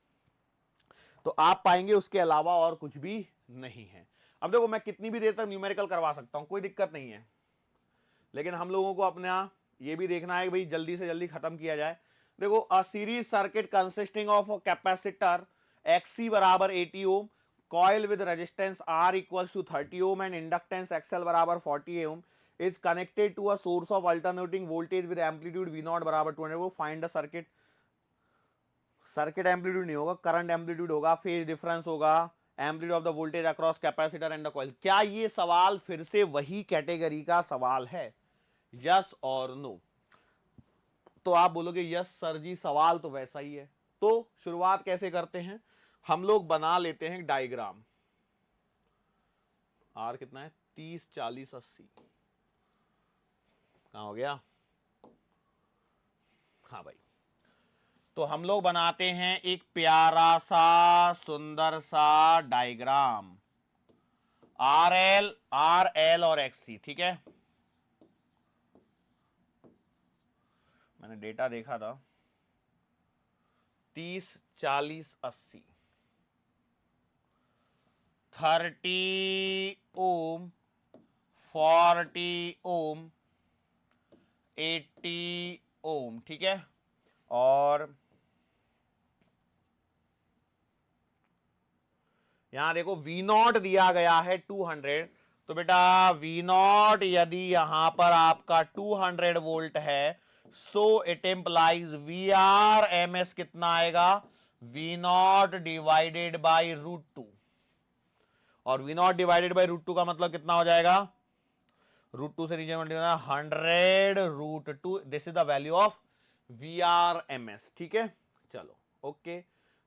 तो आप पाएंगे उसके अलावा और कुछ भी नहीं है। अब देखो, मैं कितनी भी देर तक न्यूमेरिकल करवा सकता हूं, कोई दिक्कत नहीं है, लेकिन हम लोगों को अपना ये भी देखना है कि भाई जल्दी से जल्दी खत्म किया जाए। देखो, a series circuit consisting of capacitor XC बराबर 80 ohm, coil with resistance R equals to 30 ohm and inductance XL बराबर 40 ohm is connected to a source of alternating voltage with amplitude V0 बराबर 200 वो find the circuit. Circuit amplitude नहीं होगा, current amplitude होगा, phase difference होगा, amplitude of the voltage across capacitor and the coil. क्या ये सवाल फिर से वही कैटेगरी का सवाल है? यस और नो? तो आप बोलोगे यस सर जी, सवाल तो वैसा ही है। तो शुरुआत कैसे करते हैं, हम लोग बना लेते हैं डायग्राम। आर कितना है, 30 40 80, कहां हो गया? हाँ भाई, तो हम लोग बनाते हैं एक प्यारा सा सुंदर सा डायग्राम, आर एल और XC, ठीक है। मैंने डेटा देखा था, 30 40 80, 30 ओम, 40 ओम, 80 ओम, ठीक है। और यहां देखो V0 दिया गया है 200, तो बेटा V0 यदि यहां पर आपका 200 वोल्ट है, सो इट इंप्लाइज VRMS कितना आएगा, V0 डिवाइडेड बाई √2, और V0 डिवाइडेड बाई √2 का मतलब कितना हो जाएगा, √2 से नीचे multiply 100 √2, this is the value of VRMS, ठीक है। चलो ओके,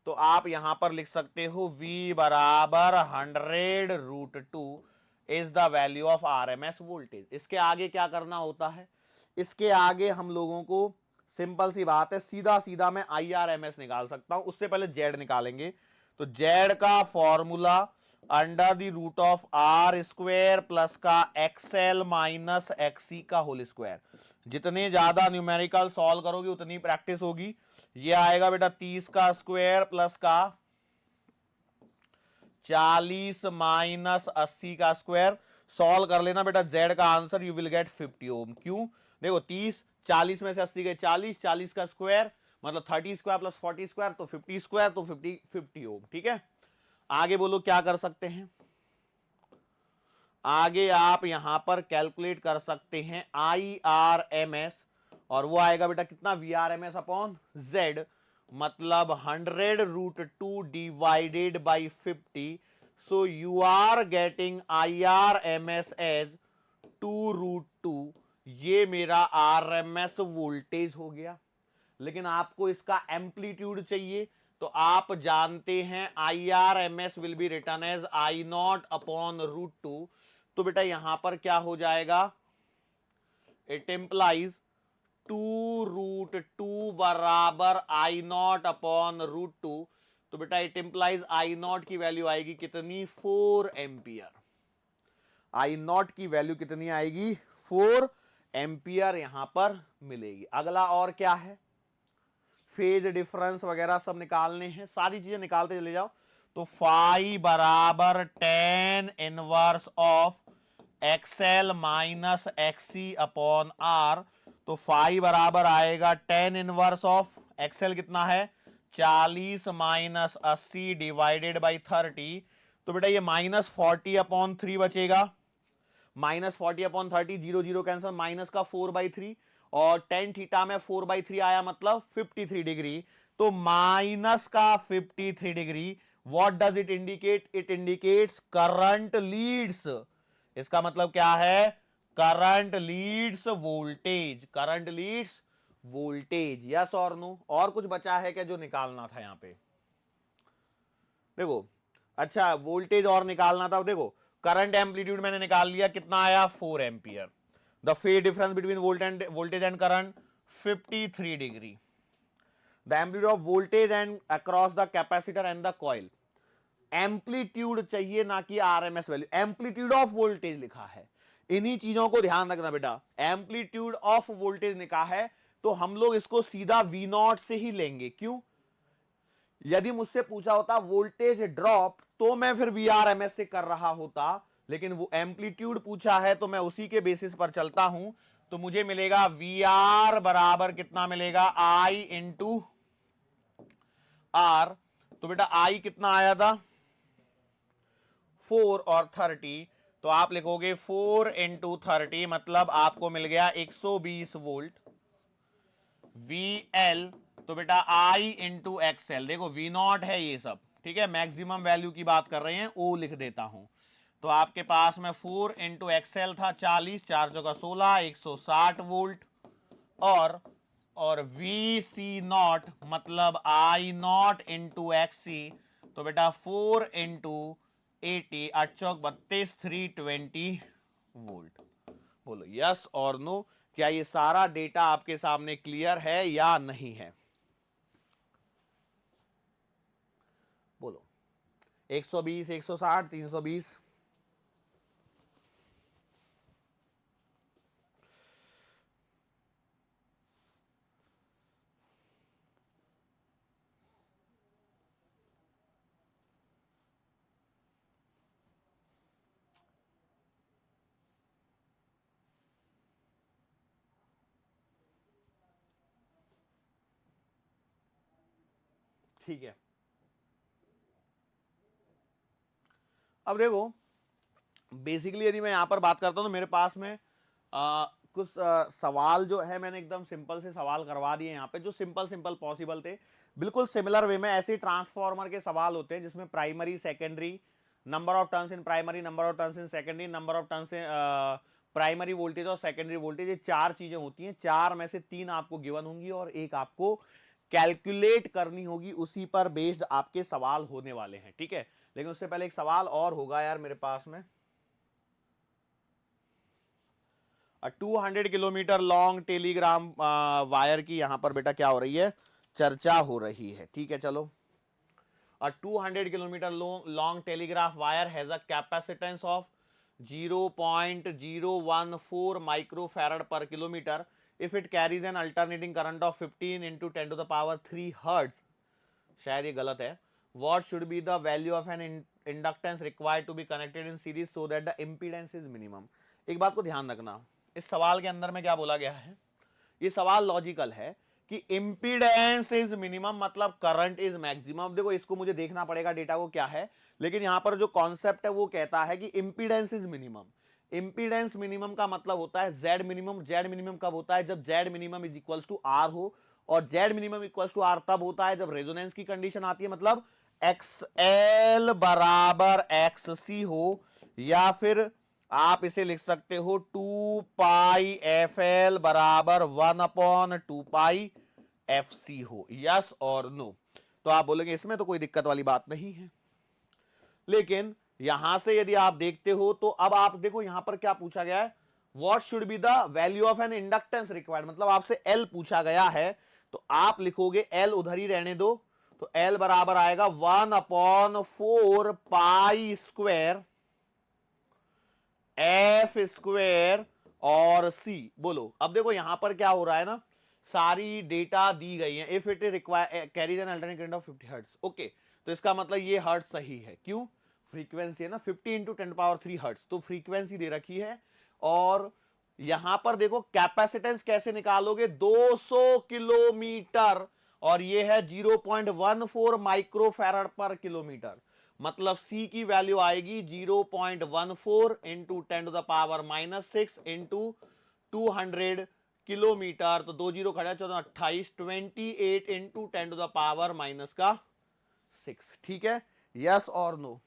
तो आप यहां पर लिख सकते हो V बराबर 100 √2 is the value of RMS voltage. इसके आगे क्या करना होता है, इसके आगे हम लोगों को सिंपल सी बात है, सीधा सीधा मैं IRMS निकाल सकता हूं। उससे पहले Z निकालेंगे, तो Z का formula under the root of R square plus का XL माइनस XC का होल स्क्वायर। जितने ज्यादा न्यूमेरिकल सॉल्व करोगे उतनी प्रैक्टिस होगी। ये आएगा बेटा 30 का स्क्वायर प्लस का 40 माइनस 80 का स्क्वायर। सॉल्व कर लेना बेटा, जेड का आंसर यू विल गेट 50 ओम। क्यों? देखो 30 40 में से 80 गए 40, 40 का स्क्वायर मतलब 30 स्क्वायर प्लस 40 स्क्वायर, तो 50 स्क्वायर, तो 50 ओम, ठीक है। आगे बोलो क्या कर सकते हैं, आगे आप यहां पर कैलकुलेट कर सकते हैं IRMS, और वो आएगा बेटा कितना, VRMS अपॉन Z, मतलब 100 √2 divided by 50, so you are getting IRMS as 2 √2। ये मेरा RMS वोल्टेज हो गया, लेकिन आपको इसका एम्पलीट्यूड चाहिए, तो आप जानते हैं IRMS will be written as I0 upon √2। तो बेटा यहां पर क्या हो जाएगा, इट इंप्लाइज 2 √2 बराबर I0 अपॉन √2। तो बेटा इट इंप्लाइज I0 की वैल्यू आएगी कितनी, 4 एंपियर। I0 की वैल्यू कितनी आएगी, 4 एंपियर यहां पर मिलेगी। अगला और क्या है, फेज डिफरेंस वगैरह सब निकालने हैं, सारी चीजें निकालते चले जाओ। तो फाई बराबर 10 inverse of XL minus XC upon R, तो फाई बराबर आएगा 10 इनवर्स ऑफ XL कितना है 40 माइनस 80 डिवाइडेड बाई 30, तो बेटा ये -40 अपॉन 3 बचेगा, -40 अपॉन 30, 0 0 कैंसिल, माइनस का 4/3, और टेन थीटा में 4/3 आया मतलब 53 डिग्री, तो माइनस का 53 degree. What does it indicate, it indicates current Leeds. इसका मतलब क्या है, current Leeds voltage, current Leeds voltage. Yes और नो? और कुछ बचा है क्या जो निकालना था यहां पे? देखो अच्छा वोल्टेज और निकालना था, देखो करंट एम्पलीट्यूड मैंने निकाल लिया, कितना आया 4 ampere. The phase difference between voltage and current 53 degree. The amplitude of voltage and across the capacitor and the coil. Amplitude चाहिए ना कि RMS value, amplitude of voltage लिखा है। इन्हीं चीजों को ध्यान रखना बेटा, एम्पलीट्यूड ऑफ वोल्टेज लिखा है तो हम लोग इसको सीधा वी नॉट से ही लेंगे। क्यों? यदि मुझसे पूछा होता वोल्टेज ड्रॉप तो मैं फिर वीआरएमएस से कर रहा होता, लेकिन वो एम्पलीट्यूड पूछा है तो मैं उसी के बेसिस पर चलता हूं। तो मुझे मिलेगा वी आर बराबर कितना मिलेगा, आई इंटू आर। तो बेटा आई कितना आया था 4 और 30, तो आप लिखोगे 4 इंटू 30 मतलब आपको मिल गया 120 वोल्ट। वी एल तो बेटा आई इंटू एक्सएल, देखो वी नॉट है ये सब, ठीक है, मैक्सिमम वैल्यू की बात कर रहे हैं, ओ लिख देता हूं। तो आपके पास में 4 इंटू एक्सएल था 40, 4 चौका 16, 160 वोल्ट। और वी सी नॉट मतलब आई नॉट इंटू एक्स सी, तो बेटा 4 इंटू 80, 8 चौक 32, 320 वोल्ट। बोलो यस और नो, क्या ये सारा डेटा आपके सामने क्लियर है या नहीं है? बोलो 120, 160, 320। ठीक है, अब देखो बेसिकली यदि मैं यहां पर बात करता हूं तो मेरे पास में कुछ सवाल जो है मैंने एकदम सिंपल से सवाल करवा दिए यहां पे, जो सिंपल सिंपल पॉसिबल थे। बिल्कुल सिमिलर वे में ऐसे ट्रांसफॉर्मर के सवाल होते हैं जिसमें primary secondary, number of turns in primary, number of turns in secondary, number of turns in primary voltage और सेकेंडरी वोल्टेज, ये 4 चीजें होती हैं। 4 में से 3 आपको गिवन होंगी और एक आपको कैलकुलेट करनी होगी, उसी पर बेस्ड आपके सवाल होने वाले हैं, ठीक है। लेकिन उससे पहले एक सवाल और होगा यार मेरे पास में। 200 किलोमीटर लॉन्ग टेलीग्राम वायर की यहां पर बेटा क्या हो रही है, चर्चा हो रही है, ठीक है। चलो, a 200 kilometer long telegraph wire has a capacitance of 0.014 microfarad per kilometer if it carries an alternating current of 15 into 10 to the power 3 hertz। शायद ये गलत है। what should be the value of an inductance required to be connected in series so that the impedance is minimum। एक बात को ध्यान रखना, इस सवाल के अंदर में क्या बोला गया है, ये सवाल लॉजिकल है कि इंपीडेंस इज मिनिमम मतलब करंट इज मैक्सिमम। देखो इसको मुझे देखना पड़ेगा डेटा को क्या है, लेकिन यहां पर जो कॉन्सेप्ट है वो कहता है कि impedance is minimum. Impedance minimum का मतलब होता है जेड मिनिमम। जेड मिनिमम कब होता है, जब Z minimum is equals to R हो, और Z minimum equals to R तब होता है जब रेजोनेंस की कंडीशन आती है, मतलब एक्स एल बराबर एक्स सी हो, या फिर आप इसे लिख सकते हो 2 पाई एफ एल बराबर 1/2 पाई एफ सी हो। यस और नो? तो आप बोलेंगे इसमें तो कोई दिक्कत वाली बात नहीं है, लेकिन यहां से यदि आप देखते हो तो अब आप देखो यहां पर क्या पूछा गया है, what should be the value of an inductance required, मतलब आपसे एल पूछा गया है, तो आप लिखोगे एल उधर ही रहने दो, तो एल बराबर आएगा 1/4 पाई स्क्वायर एफ स्क्वेयर और सी। बोलो अब देखो यहां पर क्या हो रहा है ना, सारी डेटा दी गई है। If it require carries an alternate current of 50 hertz, okay, तो इसका मतलब ये हर्ट्ज सही है। क्यों? फ्रीक्वेंसी है ना 50 इंटू 10⁻³ हर्ट्ज, तो फ्रीक्वेंसी दे रखी है। और यहां पर देखो कैपेसिटेंस कैसे निकालोगे, 200 किलोमीटर, और ये है 0.14 माइक्रोफैरड पर किलोमीटर, मतलब C की वैल्यू आएगी 0.14 इंटू 10⁻⁻6 इंटू 200 किलोमीटर, तो 2 जीरो खड़ा 14 28 28 इंटू 10⁻⁻6। ठीक है, यस और नो?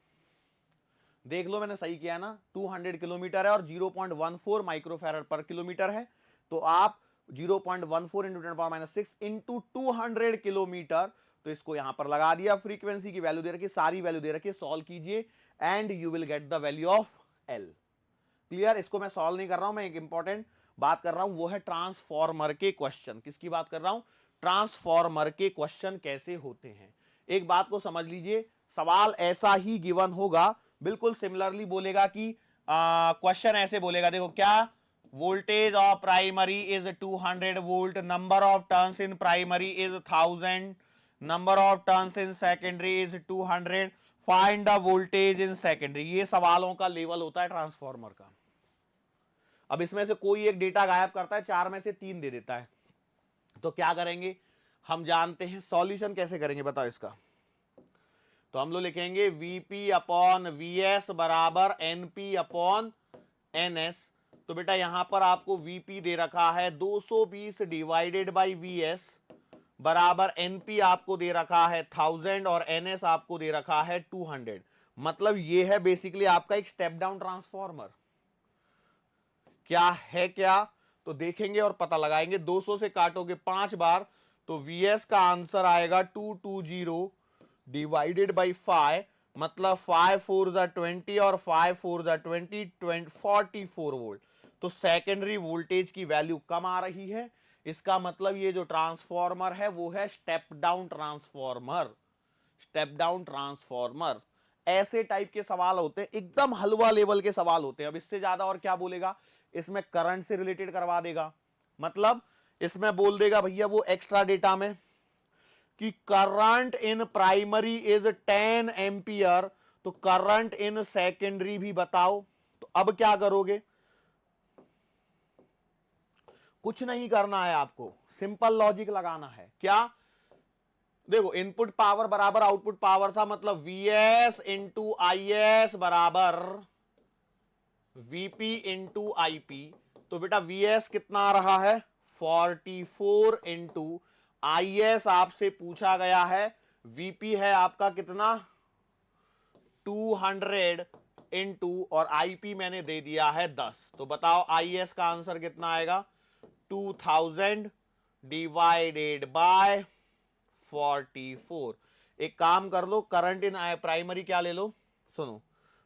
देख लो मैंने सही किया ना, 200 किलोमीटर है और 0.14 माइक्रोफैरड पर किलोमीटर है, तो आप 0.14 इंटू 10⁻⁻6 इंटू 200 किलोमीटर, तो इसको यहां पर लगा दिया, फ्रीक्वेंसी की वैल्यू दे रखी, सारी वैल्यू दे रखी, सॉल्व कीजिए and you will get the value of L. Clear? इसको मैं सॉल्व नहीं कर रहा हूं, मैं एक इंपॉर्टेंट बात कर रहा हूं, वो है ट्रांसफॉर्मर के क्वेश्चन। किसकी बात कर रहा हूं? ट्रांसफॉर्मर के क्वेश्चन कैसे होते हैं। एक बात को समझ लीजिए, सवाल ऐसा ही गिवन होगा, बिल्कुल सिमिलरली बोलेगा कि क्वेश्चन ऐसे बोलेगा, देखो क्या, voltage of primary is 200 volt, number of turns in primary is 1000, number of turns in secondary is 200, find the voltage in secondary. ये सवालों का लेवल होता है ट्रांसफॉर्मर का। अब इसमें से कोई एक डेटा गायब करता है, 4 में से 3 दे देता है, तो क्या करेंगे? हम जानते हैं सॉल्यूशन कैसे करेंगे, बताओ इसका। तो हम लोग लिखेंगे वीपी अपॉन वीएस बराबर एनपी अपॉन एनएस। तो बेटा यहां पर आपको वीपी दे रखा है 220 डिवाइडेड बाई वीएस बराबर एनपी आपको दे रखा है 1000 और एनएस आपको दे रखा है 200। मतलब ये है बेसिकली आपका एक स्टेप डाउन ट्रांसफॉर्मर। क्या है क्या? तो देखेंगे और पता लगाएंगे। 200 से काटोगे 5 बार तो वीएस का आंसर आएगा 220 डिवाइडेड बाई 5, मतलब 5 4 जा 20 और 5 4 जा 20, 44 वोल्ट। तो सेकेंडरी वोल्टेज की वैल्यू कम आ रही है, इसका मतलब ये जो ट्रांसफॉर्मर है वो है step down transformer. Step down transformer ऐसे टाइप के सवाल होते हैं, एकदम हलवा लेवल के सवाल होते हैं। अब इससे ज्यादा और क्या बोलेगा, इसमें करंट से रिलेटेड करवा देगा, मतलब इसमें बोल देगा भैया वो एक्स्ट्रा डेटा में कि current in primary is 10 ampere, तो करंट इन सेकेंडरी भी बताओ। तो अब क्या करोगे? कुछ नहीं करना है आपको, सिंपल लॉजिक लगाना है। क्या? देखो इनपुट पावर बराबर आउटपुट पावर था, मतलब Vs इंटू आई एस बराबर Vp इंटू आई पी। तो बेटा Vs कितना आ रहा है? 44 इंटू आई एस आपसे पूछा गया है, Vp है आपका कितना? 200 इंटू और Ip मैंने दे दिया है 10। तो बताओ Is का आंसर कितना आएगा? 2000 डिवाइडेड बाय 44। एक काम कर लो, करंट इन प्राइमरी क्या ले लो, सुनो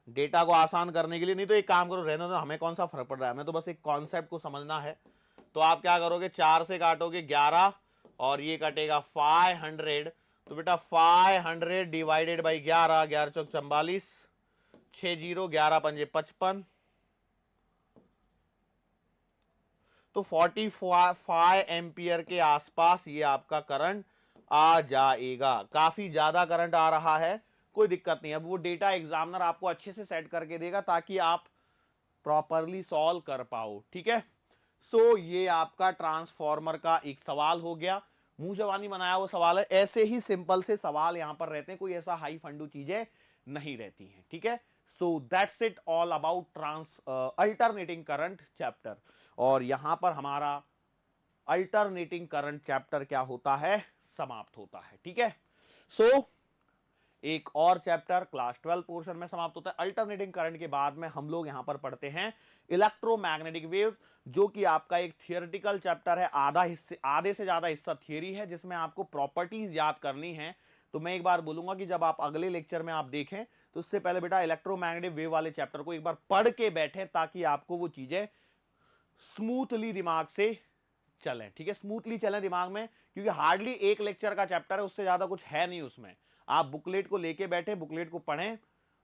डेटा को आसान करने के लिए, नहीं तो एक काम करो, रहने दो, हमें कौन सा फर्क पड़ रहा है, हमें तो बस एक कॉन्सेप्ट को समझना है। तो आप क्या करोगे, 4 से काटोगे 11 और ये कटेगा 500। तो बेटा 500 डिवाइडेड बाई 11, 11 चौक 44, 6 0, 11 पंजे 55, तो 45 एम्पियर के आसपास ये आपका करंट आ जाएगा। काफी ज्यादा करंट आ रहा है, कोई दिक्कत नहीं। अब वो डेटा एग्जामिनर आपको अच्छे से सेट करके देगा ताकि आप प्रॉपरली सॉल्व कर पाओ, ठीक है। सो ये आपका ट्रांसफॉर्मर का एक सवाल हो गया, मुंह जवानी बनाया वो सवाल है। ऐसे ही सिंपल से सवाल यहां पर रहते हैं, कोई ऐसा हाई फंडू चीजें नहीं रहती हैं, ठीक है। So that's it all about alternating current chapter. और यहां पर हमारा अल्टरनेटिंग करंट चैप्टर क्या होता है, समाप्त होता है, ठीक है। सो एक और चैप्टर क्लास 12 पोर्शन में समाप्त होता है। अल्टरनेटिंग करंट के बाद में हम लोग यहां पर पढ़ते हैं इलेक्ट्रोमैग्नेटिक वेव, जो कि आपका एक थियोरेटिकल चैप्टर है। आधे से ज्यादा हिस्सा थियरी है, जिसमें आपको प्रॉपर्टीज याद करनी है। तो मैं एक बार बोलूंगा कि जब आप अगले लेक्चर में आप देखें तो उससे पहले बेटा इलेक्ट्रोमैग्नेटिक वेव वाले चैप्टर को एक बार पढ़ के बैठे, ताकि आपको वो चीजें स्मूथली दिमाग से चलें, ठीक है। स्मूथली चलें दिमाग में, क्योंकि हार्डली एक लेक्चर का चैप्टर है, उससे ज्यादा कुछ है नहीं उसमें। आप बुकलेट को लेके बैठे, बुकलेट को पढ़ें,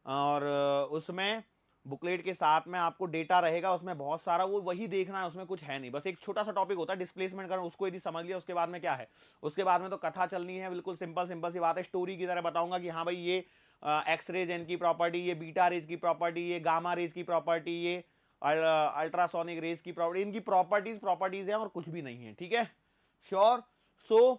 और उसमें बुकलेट के साथ में आपको डेटा रहेगा, उसमें बहुत सारा, वो वही देखना है, उसमें कुछ है नहीं। बस एक छोटा सा टॉपिक होता है डिस्प्लेसमेंट करना, उसको यदि समझ लिया उसके बाद में क्या है, उसके बाद में तो कथा चलनी है, बिल्कुल सिंपल सिंपल सी बात है। स्टोरी की तरह बताऊंगा कि हाँ भाई ये एक्स रेज इनकी प्रॉपर्टी, ये बीटा रेज की प्रॉपर्टी, ये गामा रेज की प्रॉपर्टी, ये अल्ट्रासोनिक रेज की प्रॉपर्टी, इनकी प्रॉपर्टीज है और कुछ भी नहीं है, ठीक है। श्योर। सो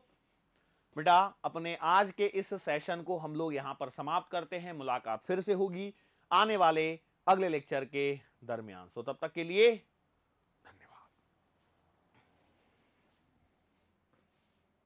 बेटा अपने आज के इस सेशन को हम लोग यहां पर समाप्त करते हैं। मुलाकात फिर से होगी आने वाले अगले लेक्चर के दरमियान। सो तब तक के लिए